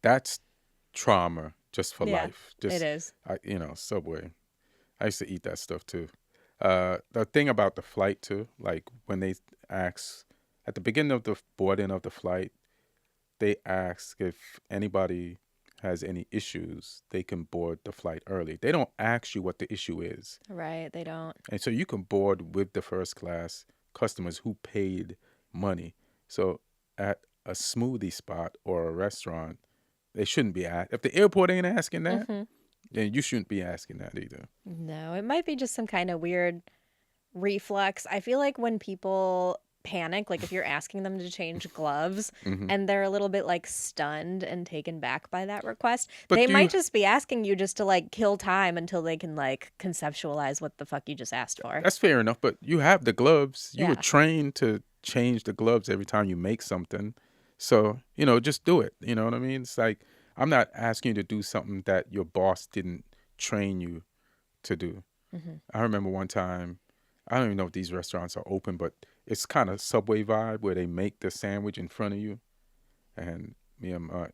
that's trauma just for Yeah, life. it Just, is. Subway. I used to eat that stuff too. The thing about the flight too, like when they ask at the beginning of the boarding of the flight, they ask if anybody has any issues, they can board the flight early. They don't ask you what the issue is. Right, they don't. And so you can board with the first class customers who paid money. So at a smoothie spot or a restaurant, they shouldn't be asked. If the airport ain't asking that, Mm-hmm. then you shouldn't be asking that either. No, it might be just some kind of weird reflex. I feel like when people panic, like if you're asking them to change gloves Hmm. and they're a little bit like stunned and taken back by that request, But they do you, might just be asking you just to like kill time until they can like conceptualize what the fuck you just asked for. that's fair enough, but you have the gloves. You were Yeah. trained to change the gloves every time you make something. So, just do it. You know what I mean? It's like, I'm not asking you to do something that your boss didn't train you to do. Mm-hmm. I remember one time, I don't even know if these restaurants are open, but it's kind of Subway vibe where they make the sandwich in front of you. And me and my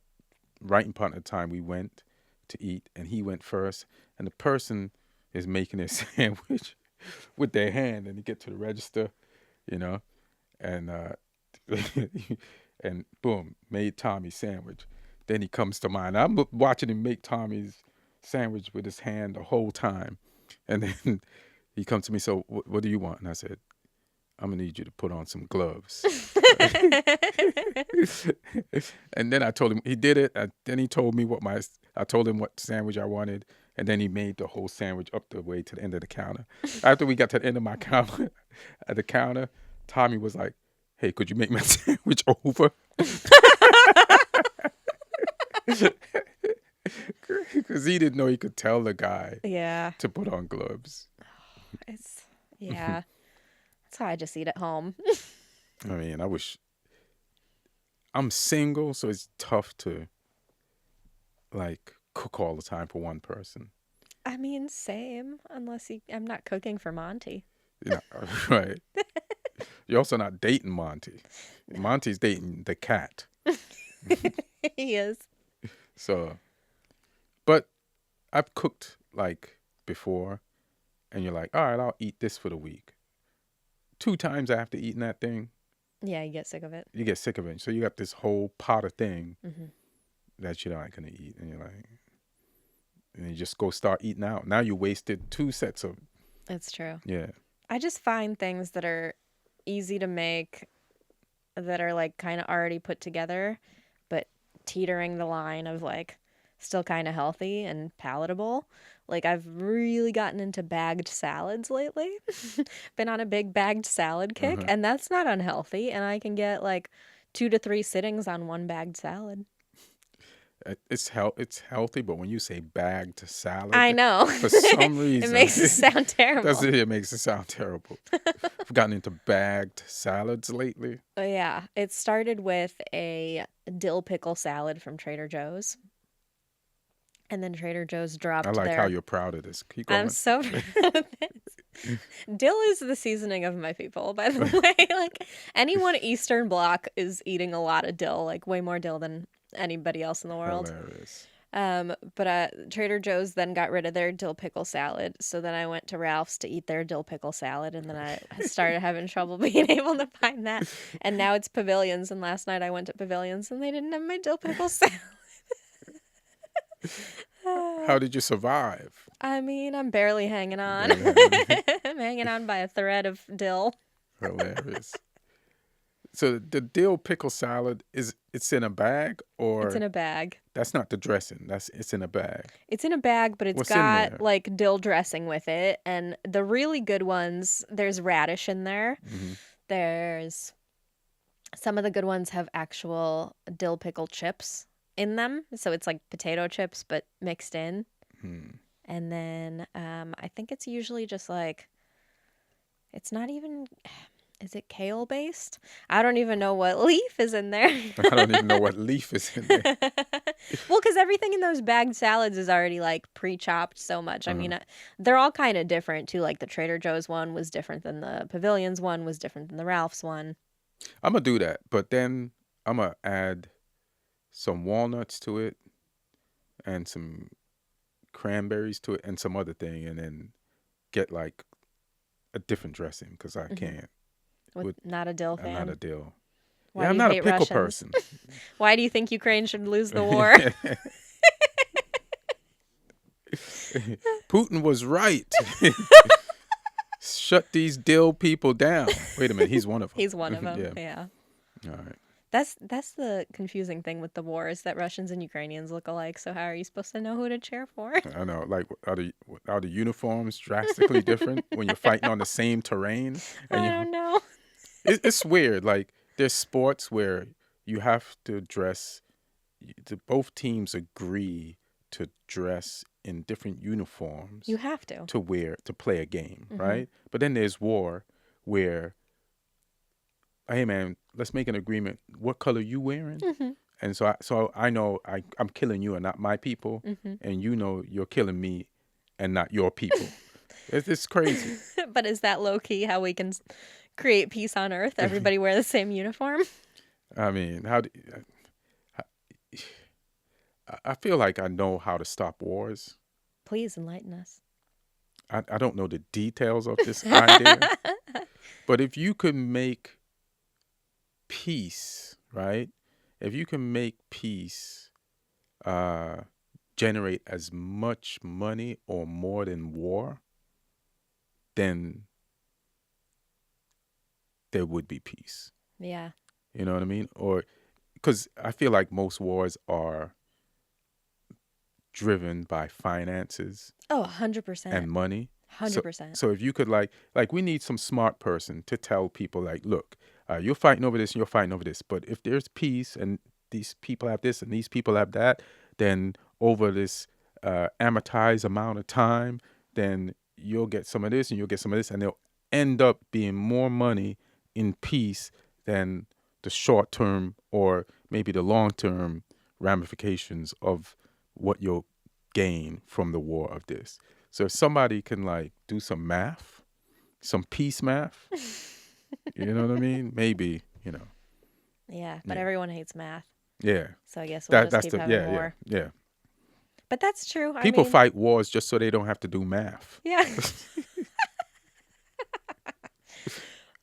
writing partner at the time, we went to eat, and he went first. And the person is making a sandwich with their hand, and you get to the register, you know, and and boom, made Tommy's sandwich. Then he comes to mine. I'm watching him make Tommy's sandwich with his hand the whole time, and then he comes to me. So what do you want? And I said, I'm gonna need you to put on some gloves. And then I told him he did it. Then he told me I told him what sandwich I wanted, and then he made the whole sandwich up the way to the end of the counter. After we got to the end of my counter, at the counter, Tommy was like, "Hey, could you make my sandwich over?" Because he didn't know he could tell the guy Yeah. to put on gloves. Yeah. That's how I just eat at home. I mean, I'm single, so it's tough to like cook all the time for one person. I mean, same. I'm not cooking for Monty. You know, right? You're also not dating Monty. Monty's dating the cat. He is. So, but I've cooked like before, and you're like, all right, I'll eat this for the week. 2 times after eating that thing, Yeah, you get sick of it. you get sick of it. So you got this whole pot of thing Mm-hmm. that you're not gonna eat, and you're like, and you just go start eating out. Now you wasted 2 sets of, It's true. yeah. I just find things that are easy to make that are like kind of already put together, but teetering the line of like still kind of healthy and palatable. Like I've really gotten into bagged salads lately. Been on a big bagged salad kick, Uh-huh. and that's not unhealthy. And I can get like 2 to 3 sittings on one bagged salad. It's healthy, but when you say bagged salad, I know. for some It reason, makes it sound terrible. it makes it sound terrible. I've gotten into bagged salads lately. Yeah, it started with a dill pickle salad from Trader Joe's. And then Trader Joe's dropped I like their... how you're proud of this. Keep going. I'm so proud of this. Dill is the seasoning of my people, by the way. Like anyone Eastern Bloc is eating a lot of dill, like way more dill than anybody else in the world. Hilarious. But Trader Joe's then got rid of their dill pickle salad. So then I went to Ralph's to eat their dill pickle salad, and then I started having trouble being able to find that. And now it's Pavilions, and last night I went to Pavilions and they didn't have my dill pickle salad. How did you survive? I mean, I'm barely hanging on. Barely I'm hanging on by a thread of dill. Hilarious. So the dill pickle salad it's in a bag, or It's in a bag. that's not the dressing. It's in a bag. It's in a bag, but it's What's in got there? like dill dressing with it. And the really good ones, there's radish in there. Hmm. There's Some of the good ones have actual dill pickle chips in them. So it's like potato chips, but mixed in. Hmm. And then I think it's usually just like, it's not even, is it kale based? I don't even know what leaf is in there. I don't even know what leaf is in there. Well, because everything in those bagged salads is already like pre-chopped so much. I Uh-huh. mean, they're all kind of different too. Like the Trader Joe's one was different than the Pavilion's one, was different than the Ralph's one. I'm gonna do that, but then I'm gonna add some walnuts to it and some cranberries to it and some other thing, and then get like a different dressing because I Hmm. can't. With With not a dill I'm not a fan. dill. Why Yeah, do I'm you not a hate pickle Russians? person. Why do you think Ukraine should lose the war? Putin was right. Shut these dill people down. Wait a minute, he's one of He's one of them. them. Yeah. Yeah. All right. That's the confusing thing with the war is that Russians and Ukrainians look alike. So how are you supposed to know who to cheer for? I know. Like, are the uniforms drastically different when you're fighting on the same terrain? And I you, don't know. it's weird. Like, there's sports where you have to dress. Both teams agree to dress in different You uniforms have to. to wear to play a game, Hmm. right? But then there's war where, hey man, let's make an agreement. What color you wearing? Hmm. And so I know I'm killing you and not my people, Hmm. and you know you're killing me and not your people. It's crazy. But is that low key how we can create peace on Earth? Everybody wear the same uniform? I mean, I feel like I know how to stop wars. Please enlighten us. I don't know the details of this idea, but if you could make peace, right? If you can make peace uh, generate as much money or more than war, then there would be peace. Yeah. You know what I mean? Or because I feel like most wars are driven by finances Oh, 100%. and money. So 100%. so if you could like we need some smart person to tell people like, look, you're fighting over this and you're fighting over this, but if there's peace and these people have this and these people have that, then over this amortized amount of time, then you'll get some of this and you'll get some of this, and they'll end up being more money in peace than the short term or maybe the long term ramifications of what you'll gain from the war of this. So if somebody can like do some math, some peace math, you know what I mean? Maybe, Yeah, but yeah. everyone hates math. Yeah. So I guess we'll That just that's keep the having yeah, yeah, war. yeah. But that's true. I People mean, fight wars just so they don't have to do math. yeah.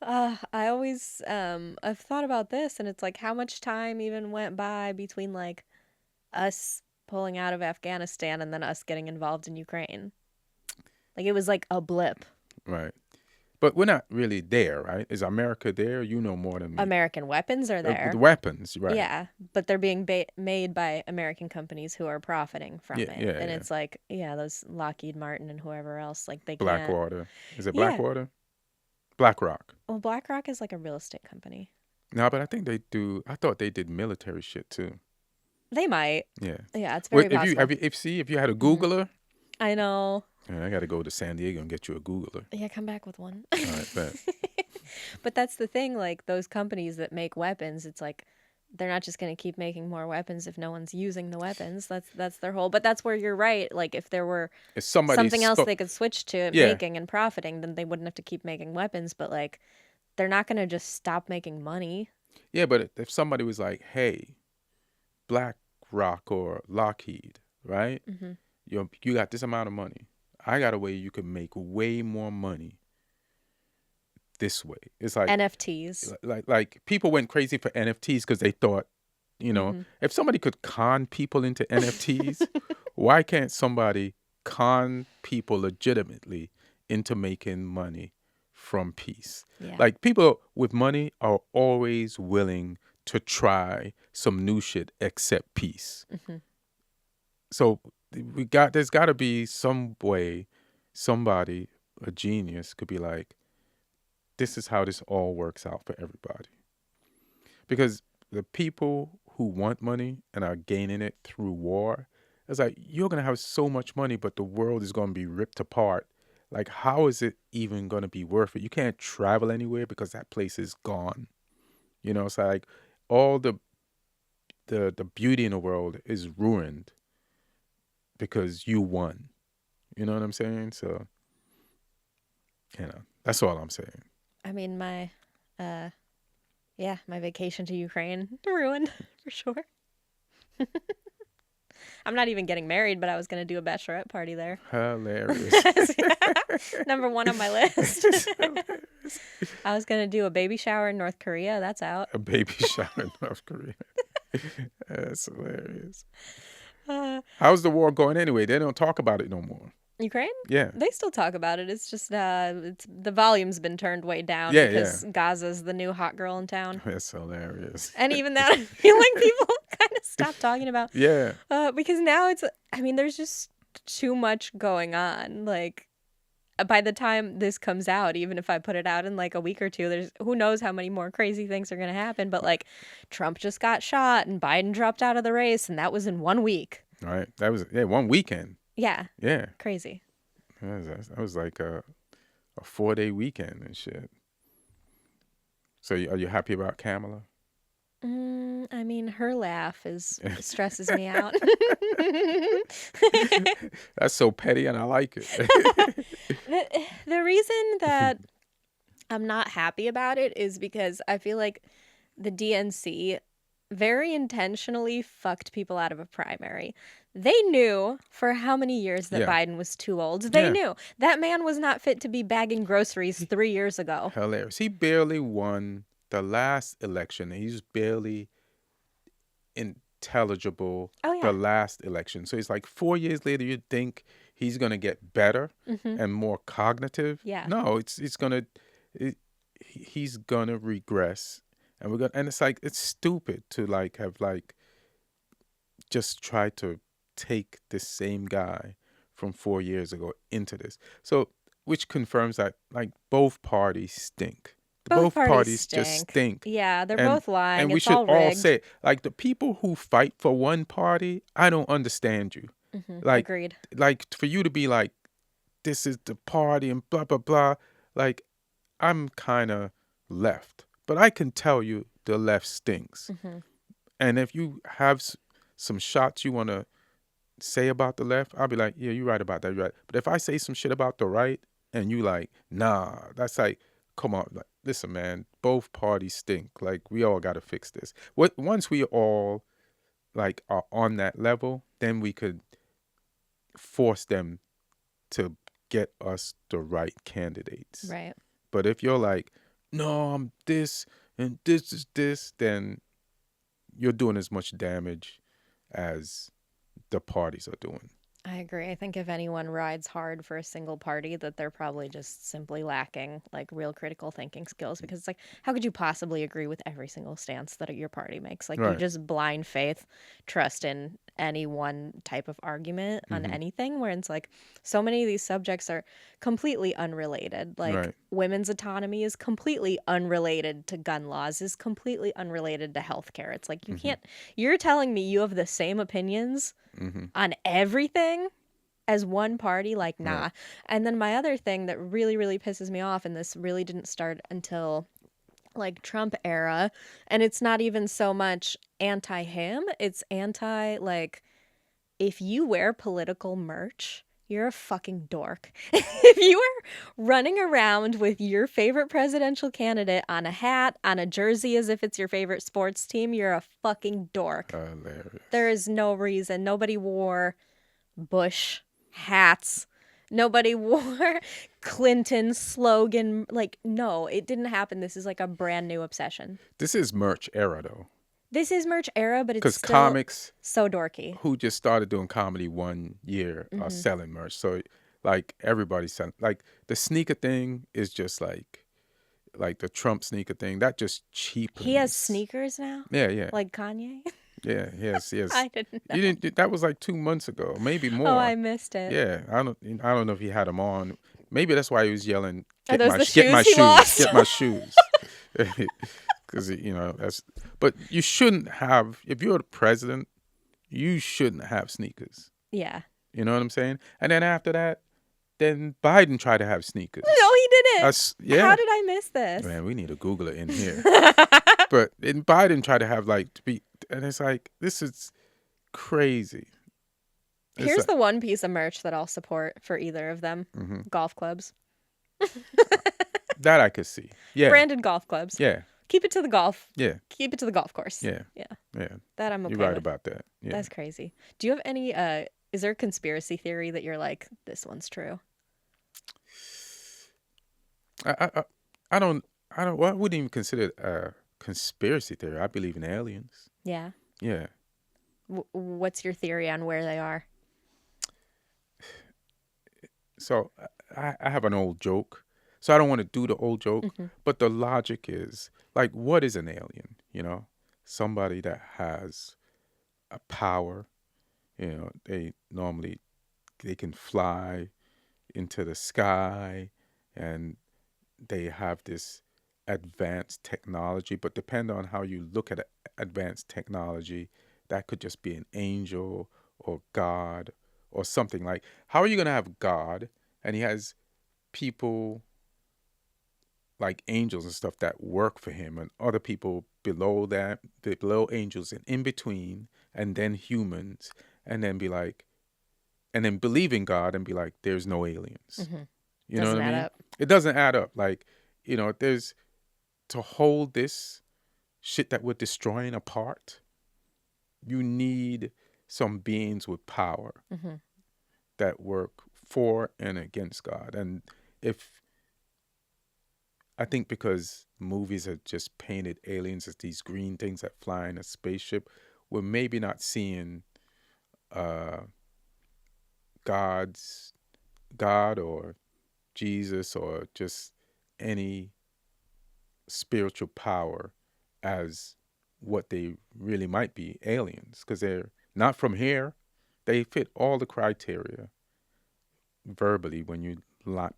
I always I've thought about this and it's like how much time even went by between like us pulling out of Afghanistan and then us getting involved in Ukraine. Like it was like a blip. Right. But we're not really there, right? Is America there? You know more than me. American weapons are The there. weapons, right. Yeah, but they're being made by American companies who are profiting from Yeah, it. yeah, And yeah. it's like, yeah, those Lockheed Martin and whoever else, like they can't. Blackwater. Is it Yeah. Blackwater? BlackRock. Well, BlackRock is like a real estate company. No, but I think they do. I thought they did military shit too. They might. Yeah. Yeah, it's Wait, very if you possible. have you if you had a Hmm. Googler, I know. yeah, I got to go to San Diego and get you a Googler. Yeah, come back with one. All right, bet. But that's the thing, like those companies that make weapons, it's like they're not just going to keep making more weapons if no one's using the weapons. That's their whole. But that's where you're right. Like if there were If somebody something else they could switch to yeah, making and profiting, then they wouldn't have to keep making weapons. But like they're not going to just stop making money. yeah, but if somebody was like, "Hey, BlackRock or Lockheed, right? Hmm. You got this amount of money. I got a way you can make way more money this way." It's like NFTs. like people went crazy for NFTs because they thought, Hmm. if somebody could con people into NFTs, why can't somebody con people legitimately into making money from peace? Yeah. Like people with money are always willing to try some new shit except peace. Hmm. So there's got to be some way somebody, a genius, could be like, this is how this all works out for everybody. because the people who want money and are gaining it through war, it's like you're gonna have so much money, but the world is gonna be ripped apart. Like, how is it even gonna be worth it? You can't travel anywhere because that place is gone. It's like all the beauty in the world is ruined because you won. You know what I'm saying? So, that's all I'm saying. I mean, uh, my vacation to Ukraine ruined for sure. I'm not even getting married, but I was going to do a bachelorette party there. Hilarious. Number one on my list. I was going to do a baby shower in North Korea. That's out. A baby shower in North Korea. That's hilarious. How's the war going anyway? They don't talk about it no more. Ukraine? Yeah. They still talk about it. It's just the volume's been turned way down because Gaza's the new hot girl in town. That's hilarious. And even that, I feel like people kind of stopped talking about. Yeah. Because now there's just too much going on. Like, by the time this comes out, even if I put it out in like a week or two, there's who knows how many more crazy things are going to happen. But like, Trump just got shot and Biden dropped out of the race, and that was in 1 week. Right. That was 1 weekend. Yeah. Yeah. Crazy. That was like a 4-day weekend and shit. So are you happy about Kamala? I mean, her laugh stresses me out. That's so petty, and I like it. The reason that I'm not happy about it is because I feel like the DNC very intentionally fucked people out of a primary. They knew for how many years that Biden was too old. They knew. That man was not fit to be bagging groceries 3 years ago. Hilarious. He barely won the last election. He's barely intelligible the last election. So it's like 4 years later, you'd think he's going to get better and more cognitive. Yeah. No, he's going to regress. And it's like, it's stupid to like have like just try to take the same guy from 4 years ago into this. So, which confirms that like both parties stink. Both parties stink. Just stink. Yeah, they're both lying. And we should all say, like, the people who fight for one party, I don't understand you. Like, agreed. Like, for you to be like, this is the party and blah, blah, blah. Like, I'm kind of left. But I can tell you the left stinks. And if you have some shots you want to say about the left, I'll be like, yeah, you're right about that. You're right. But if I say some shit about the right and you like, nah, that's like, come on. Like, listen, man, both parties stink. Like, we all got to fix this. Once we all like are on that level, then we could force them to get us the right candidates. Right. But if you're like, no, I'm this and this is this, then you're doing as much damage as the parties are doing. I agree. I think if anyone rides hard for a single party, that they're probably just simply lacking like real critical thinking skills, because it's like, how could you possibly agree with every single stance that your party makes? Like, you just blind faith trust in any one type of argument on anything, where it's like so many of these subjects are completely unrelated. Like women's autonomy is completely unrelated to gun laws, is completely unrelated to healthcare. It's like, you can't, you're telling me you have the same opinions on everything as one party? Like, nah. Right. And then my other thing that really, really pisses me off, and this really didn't start until like Trump era, and it's not even so much anti him, it's anti, like, if you wear political merch, you're a fucking dork. If you are running around with your favorite presidential candidate on a hat, on a jersey as if it's your favorite sports team, you're a fucking dork. Hilarious. There is no reason. Nobody wore Bush hats. Nobody wore Clinton slogan. Like, no, it didn't happen. This is like a brand new obsession. This is merch era, though. This is merch era, but it's still comics so dorky. Who just started doing comedy 1 year are selling merch. So, like, everybody's selling. Like, the sneaker thing is just like the Trump sneaker thing. That just cheapens. He has sneakers now? Yeah. Like Kanye? Yeah, yes. I didn't know. You didn't. That was like 2 months ago, maybe more. Oh, I missed it. Yeah, I don't know if he had them on. Maybe that's why he was yelling. Are those the Get my shoes he shoes. lost? Get my shoes. because that's. But you shouldn't have. If you're the president, you shouldn't have sneakers. Yeah. You know what I'm saying? And then after that, then Biden tried to have sneakers. No, he didn't. Yeah. How did I miss this? Man, we need to Google it in here. But then Biden tried to have like to be, and it's like this is crazy. Here's the one piece of merch that I'll support for either of them: golf clubs. That I could see. Yeah. Branded golf clubs. Yeah. Keep it to the golf. Yeah. Keep it to the golf course. Yeah. Yeah. Yeah. That I'm okay You're right with. about that. Yeah. That's crazy. Do you have any is there a conspiracy theory that you're like, this one's true? I don't well, I wouldn't even consider it a conspiracy theory. I believe in aliens. Yeah. Yeah. What's your theory on where they are? So I have an old joke. So I don't want to do the old joke, but the logic is like, what is an alien? Somebody that has a power. They can fly into the sky, and they have this advanced technology. But depending on how you look at advanced technology, that could just be an angel or God or something. Like, how are you going to have God and he has people like angels and stuff that work for him, and other people below that, below angels and in between, and then humans, and then be like, and then believe in God and be like, there's no aliens. You know what I mean? Up. It doesn't add up. Like, there's to hold this shit that we're destroying apart, you need some beings with power that work for and against God. And I think because movies have just painted aliens as these green things that fly in a spaceship, we're maybe not seeing God or Jesus or just any spiritual power as what they really might be, aliens, because they're not from here. They fit all the criteria verbally when you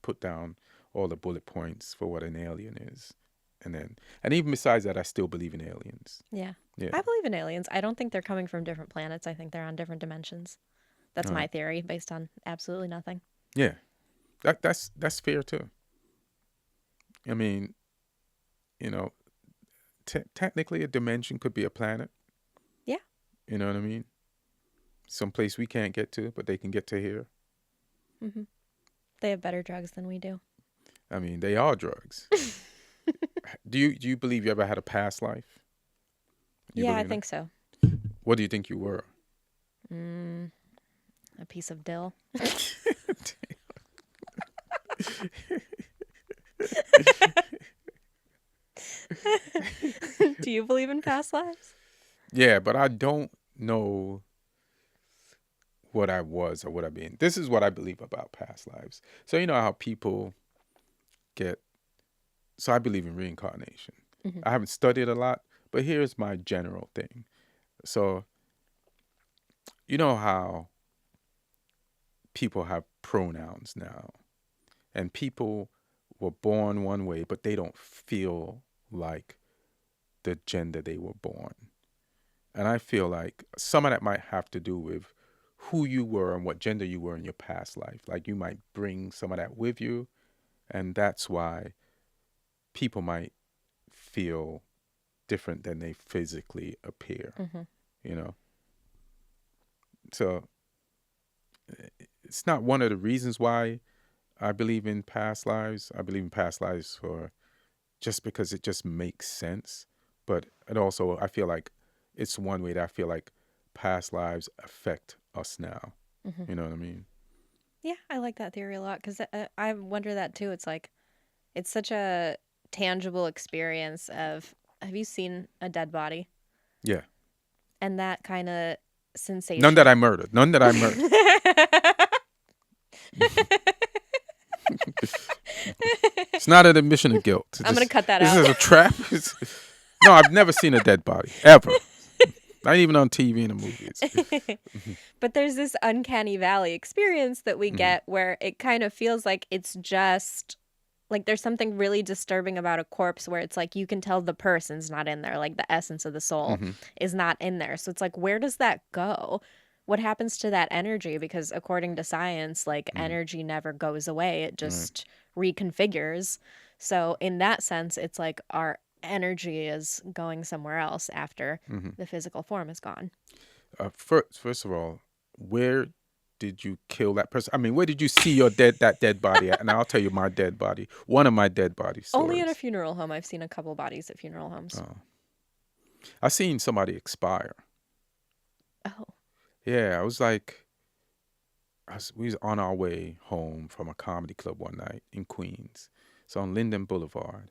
put down all the bullet points for what an alien is. And even besides that, I still believe in aliens. Yeah. I believe in aliens. I don't think they're coming from different planets. I think they're on different dimensions. That's my theory based on absolutely nothing. Yeah. That's fair too. I mean, technically a dimension could be a planet. Yeah. You know what I mean? Someplace we can't get to, but they can get to here. They have better drugs than we do. I mean, they are drugs. Do you believe you ever had a past life? Yeah, I think so. What do you think you were? A piece of dill. Do you believe in past lives? Yeah, but I don't know what I was or what I've been. This is what I believe about past lives. So you know how people so I believe in reincarnation. I haven't studied a lot, but here's my general thing. So you know how people have pronouns now, and people were born one way, but they don't feel like the gender they were born. And I feel like some of that might have to do with who you were and what gender you were in your past life. Like you might bring some of that with you, and that's why people might feel different than they physically appear, So it's not one of the reasons why I believe in past lives. I believe in past lives for just because it just makes sense. But it also, I feel like it's one way that I feel like past lives affect us now. You know what I mean? Yeah, I like that theory a lot because I wonder that too. It's like, it's such a tangible experience of, have you seen a dead body? Yeah. And that kind of sensation. None that I murdered. It's not an admission of guilt. I'm going to cut that out. This is a trap. No, I've never seen a dead body, ever. Not even on TV in the movies. But there's this uncanny valley experience that we get where it kind of feels like it's just Like there's something really disturbing about a corpse where it's like you can tell the person's not in there, like the essence of the soul Mm-hmm. is not in there. So it's like, where does that go? What happens to that energy? Because according to science, like Mm-hmm. energy never goes away, it Right. just reconfigures. So in that sense, it's like our energy is going somewhere else after Mm-hmm. the physical form is gone. First of all, where did you kill that person? I mean, where did you see that dead body at? And I'll tell you my dead body, one of my dead body Only in a stories. funeral home. I've seen a couple bodies at funeral homes. Oh, I seen somebody expire. Oh. Yeah, I was like, we was on our way home from a comedy club one night in Queens. It's on Linden Boulevard,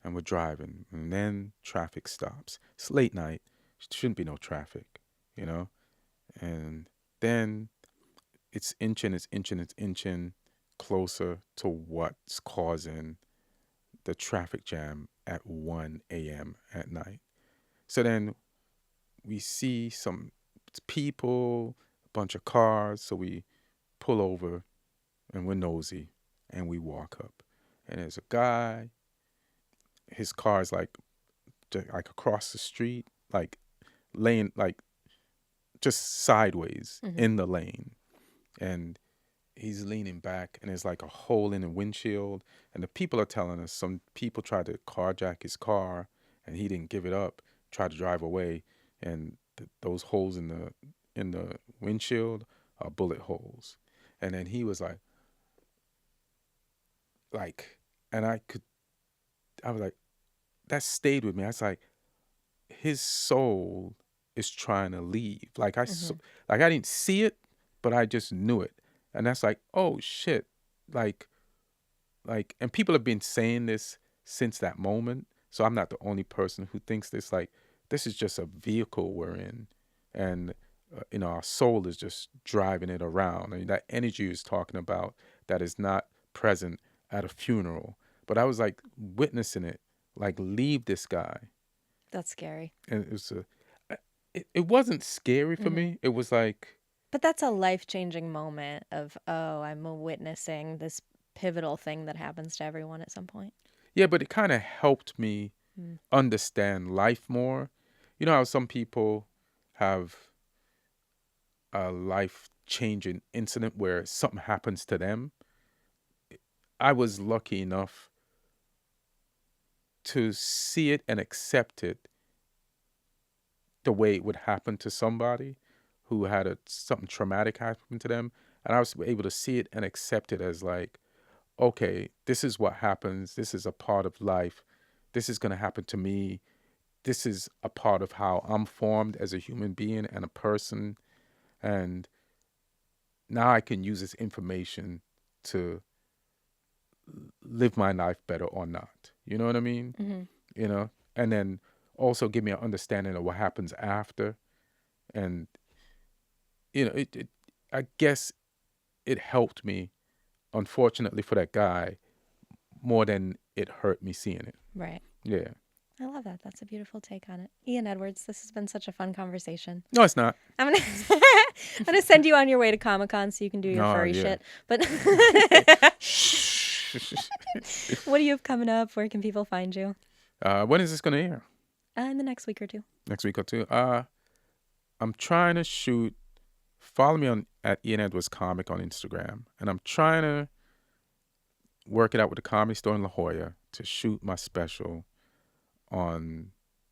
and we're driving, and then traffic stops. It's late night, shouldn't be no traffic, you know. And then it's inching closer to what's causing the traffic jam at 1 a.m. at night. So then we see some people, a bunch of cars. So we pull over and we're nosy and we walk up. And there's a guy, his car's like across the street, like lane, like just sideways Hmm. in the lane. And he's leaning back and there's like a hole in the windshield, and the people are telling us some people tried to carjack his car and he didn't give it up, tried to drive away, and those holes in the windshield are bullet holes. And then he was like and I was like, that stayed with me. I was like, his soul is trying to leave. Hmm. Like I didn't see it, but I just knew it. And that's like, oh shit. Like and people have been saying this since that moment. So I'm not the only person who thinks this. Like, this is just a vehicle we're in, and our soul is just driving it around. I mean, that energy is talking about that is not present at a funeral. But I was like witnessing it, like leave this guy, That's scary. and it wasn't scary for Hmm. me. It was like, But that's a life-changing moment of, oh, I'm witnessing this pivotal thing that happens to everyone at some point. yeah, but it kind of helped me Mm. understand life more. You know how some people have a life changing incident where something happens to them? I was lucky enough to see it and accept it the way it would happen to somebody who had something traumatic happen to them. And I was able to see it and accept it as like, okay, this is what happens. This is a part of life. This is going to happen to me. This is a part of how I'm formed as a human being and a person. And now I can use this information to live my life better or not. You know what I mean? Hmm. You know, and then also give me an understanding of what happens after. And I guess it helped me, unfortunately for that guy, more than it hurt me seeing it. Right. Yeah. I love that. That's a beautiful take on it. Ian Edwards, this has been such a fun conversation. No, it's not. I'm gonna I'm gonna send you on your way to Comic-Con so you can do your Oh furry yeah. shit. But Shh. what do you have coming up? Where can people find you? When is this gonna air? In the next week or two. Next week or two? I'm trying to shoot. Follow me on at ianedwardscomic on Instagram, and I'm trying to work it out with the Comedy Store in La Jolla to shoot my special on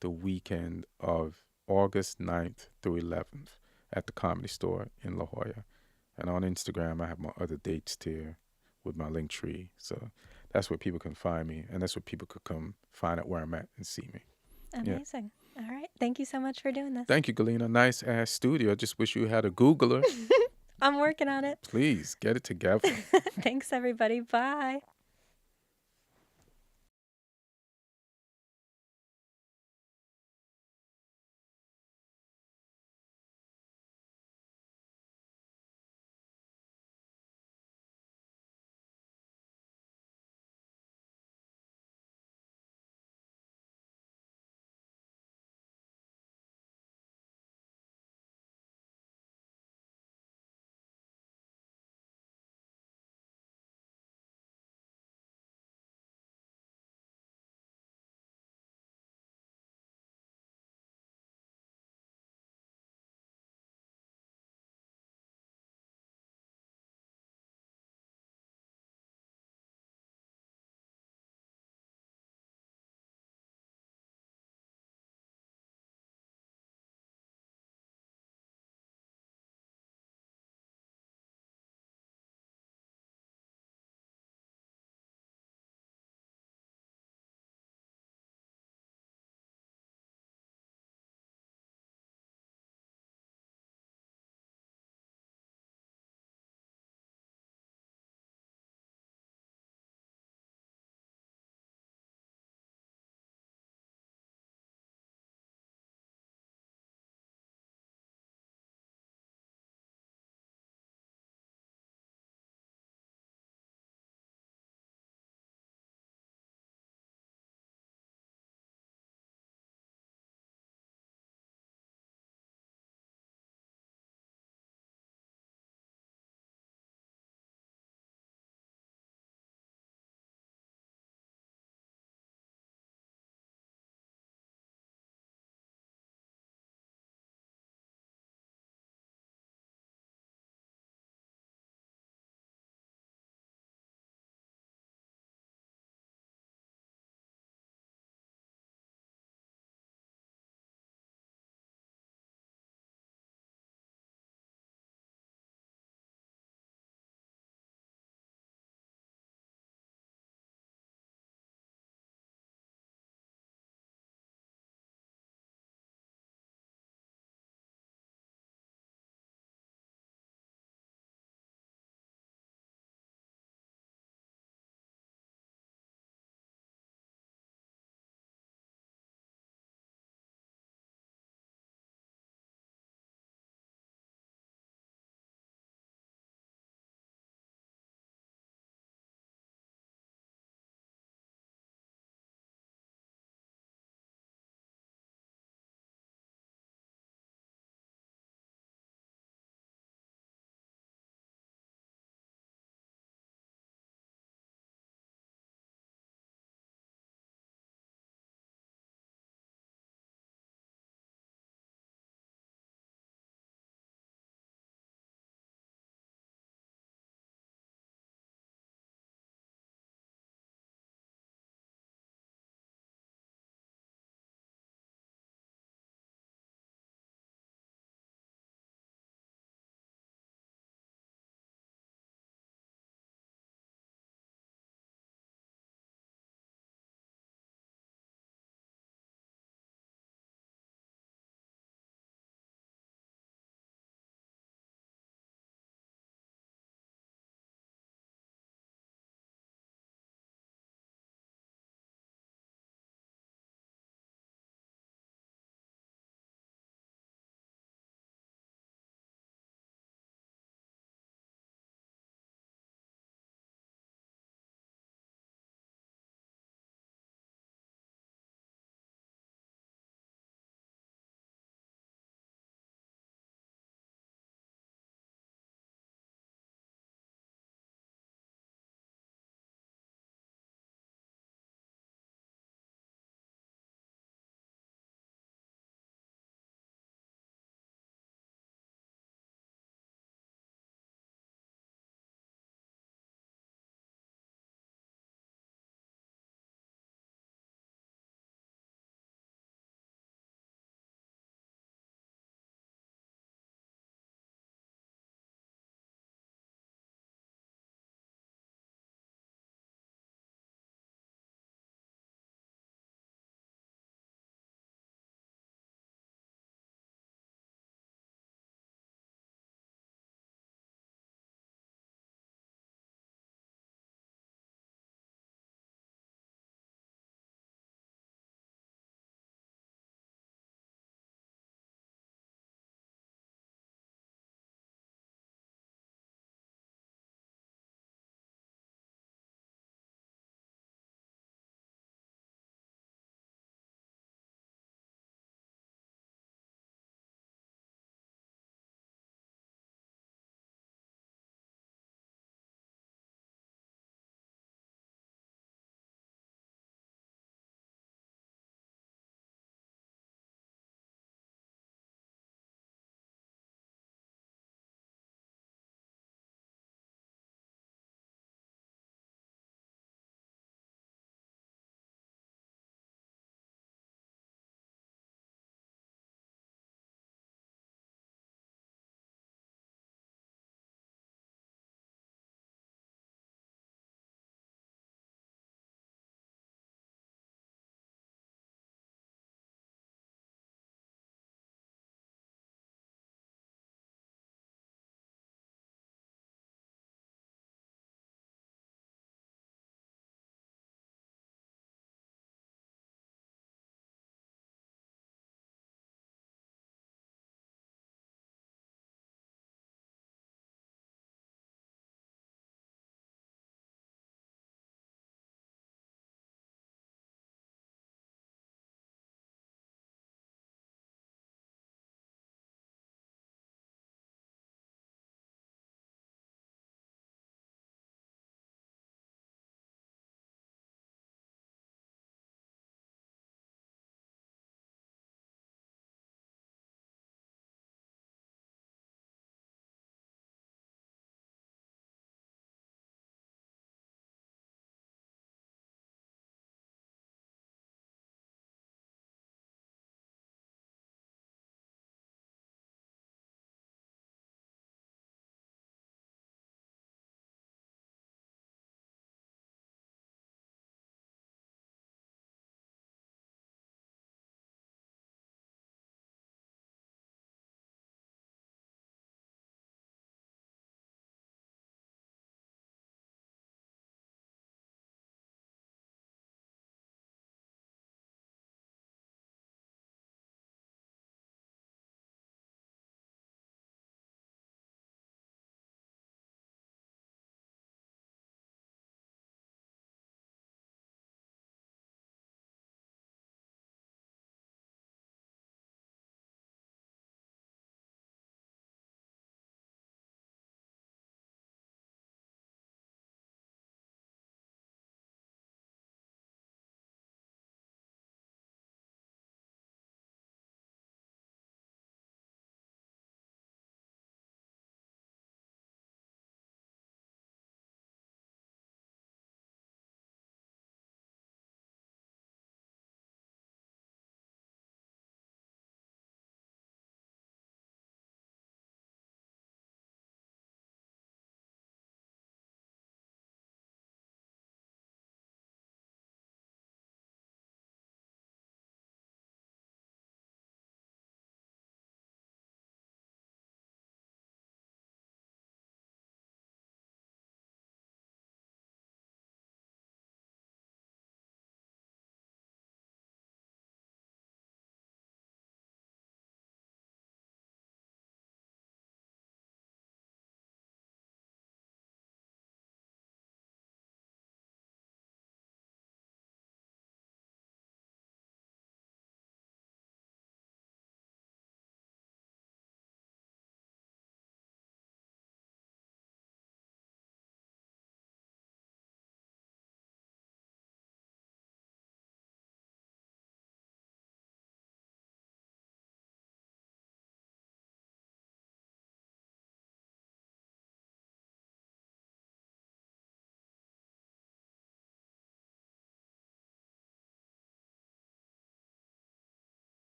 the weekend of August 9th through 11th at the Comedy Store in La Jolla. And on Instagram, I have my other dates there with my link tree. So that's where people can find me, and that's where people could come find out where I'm at and see me. Yeah. Amazing. All right. Thank you so much for doing this. Thank you, Galina. Nice ass studio. Just wish you had a Googler. I'm working on it. Please get it together. Thanks, everybody. Bye.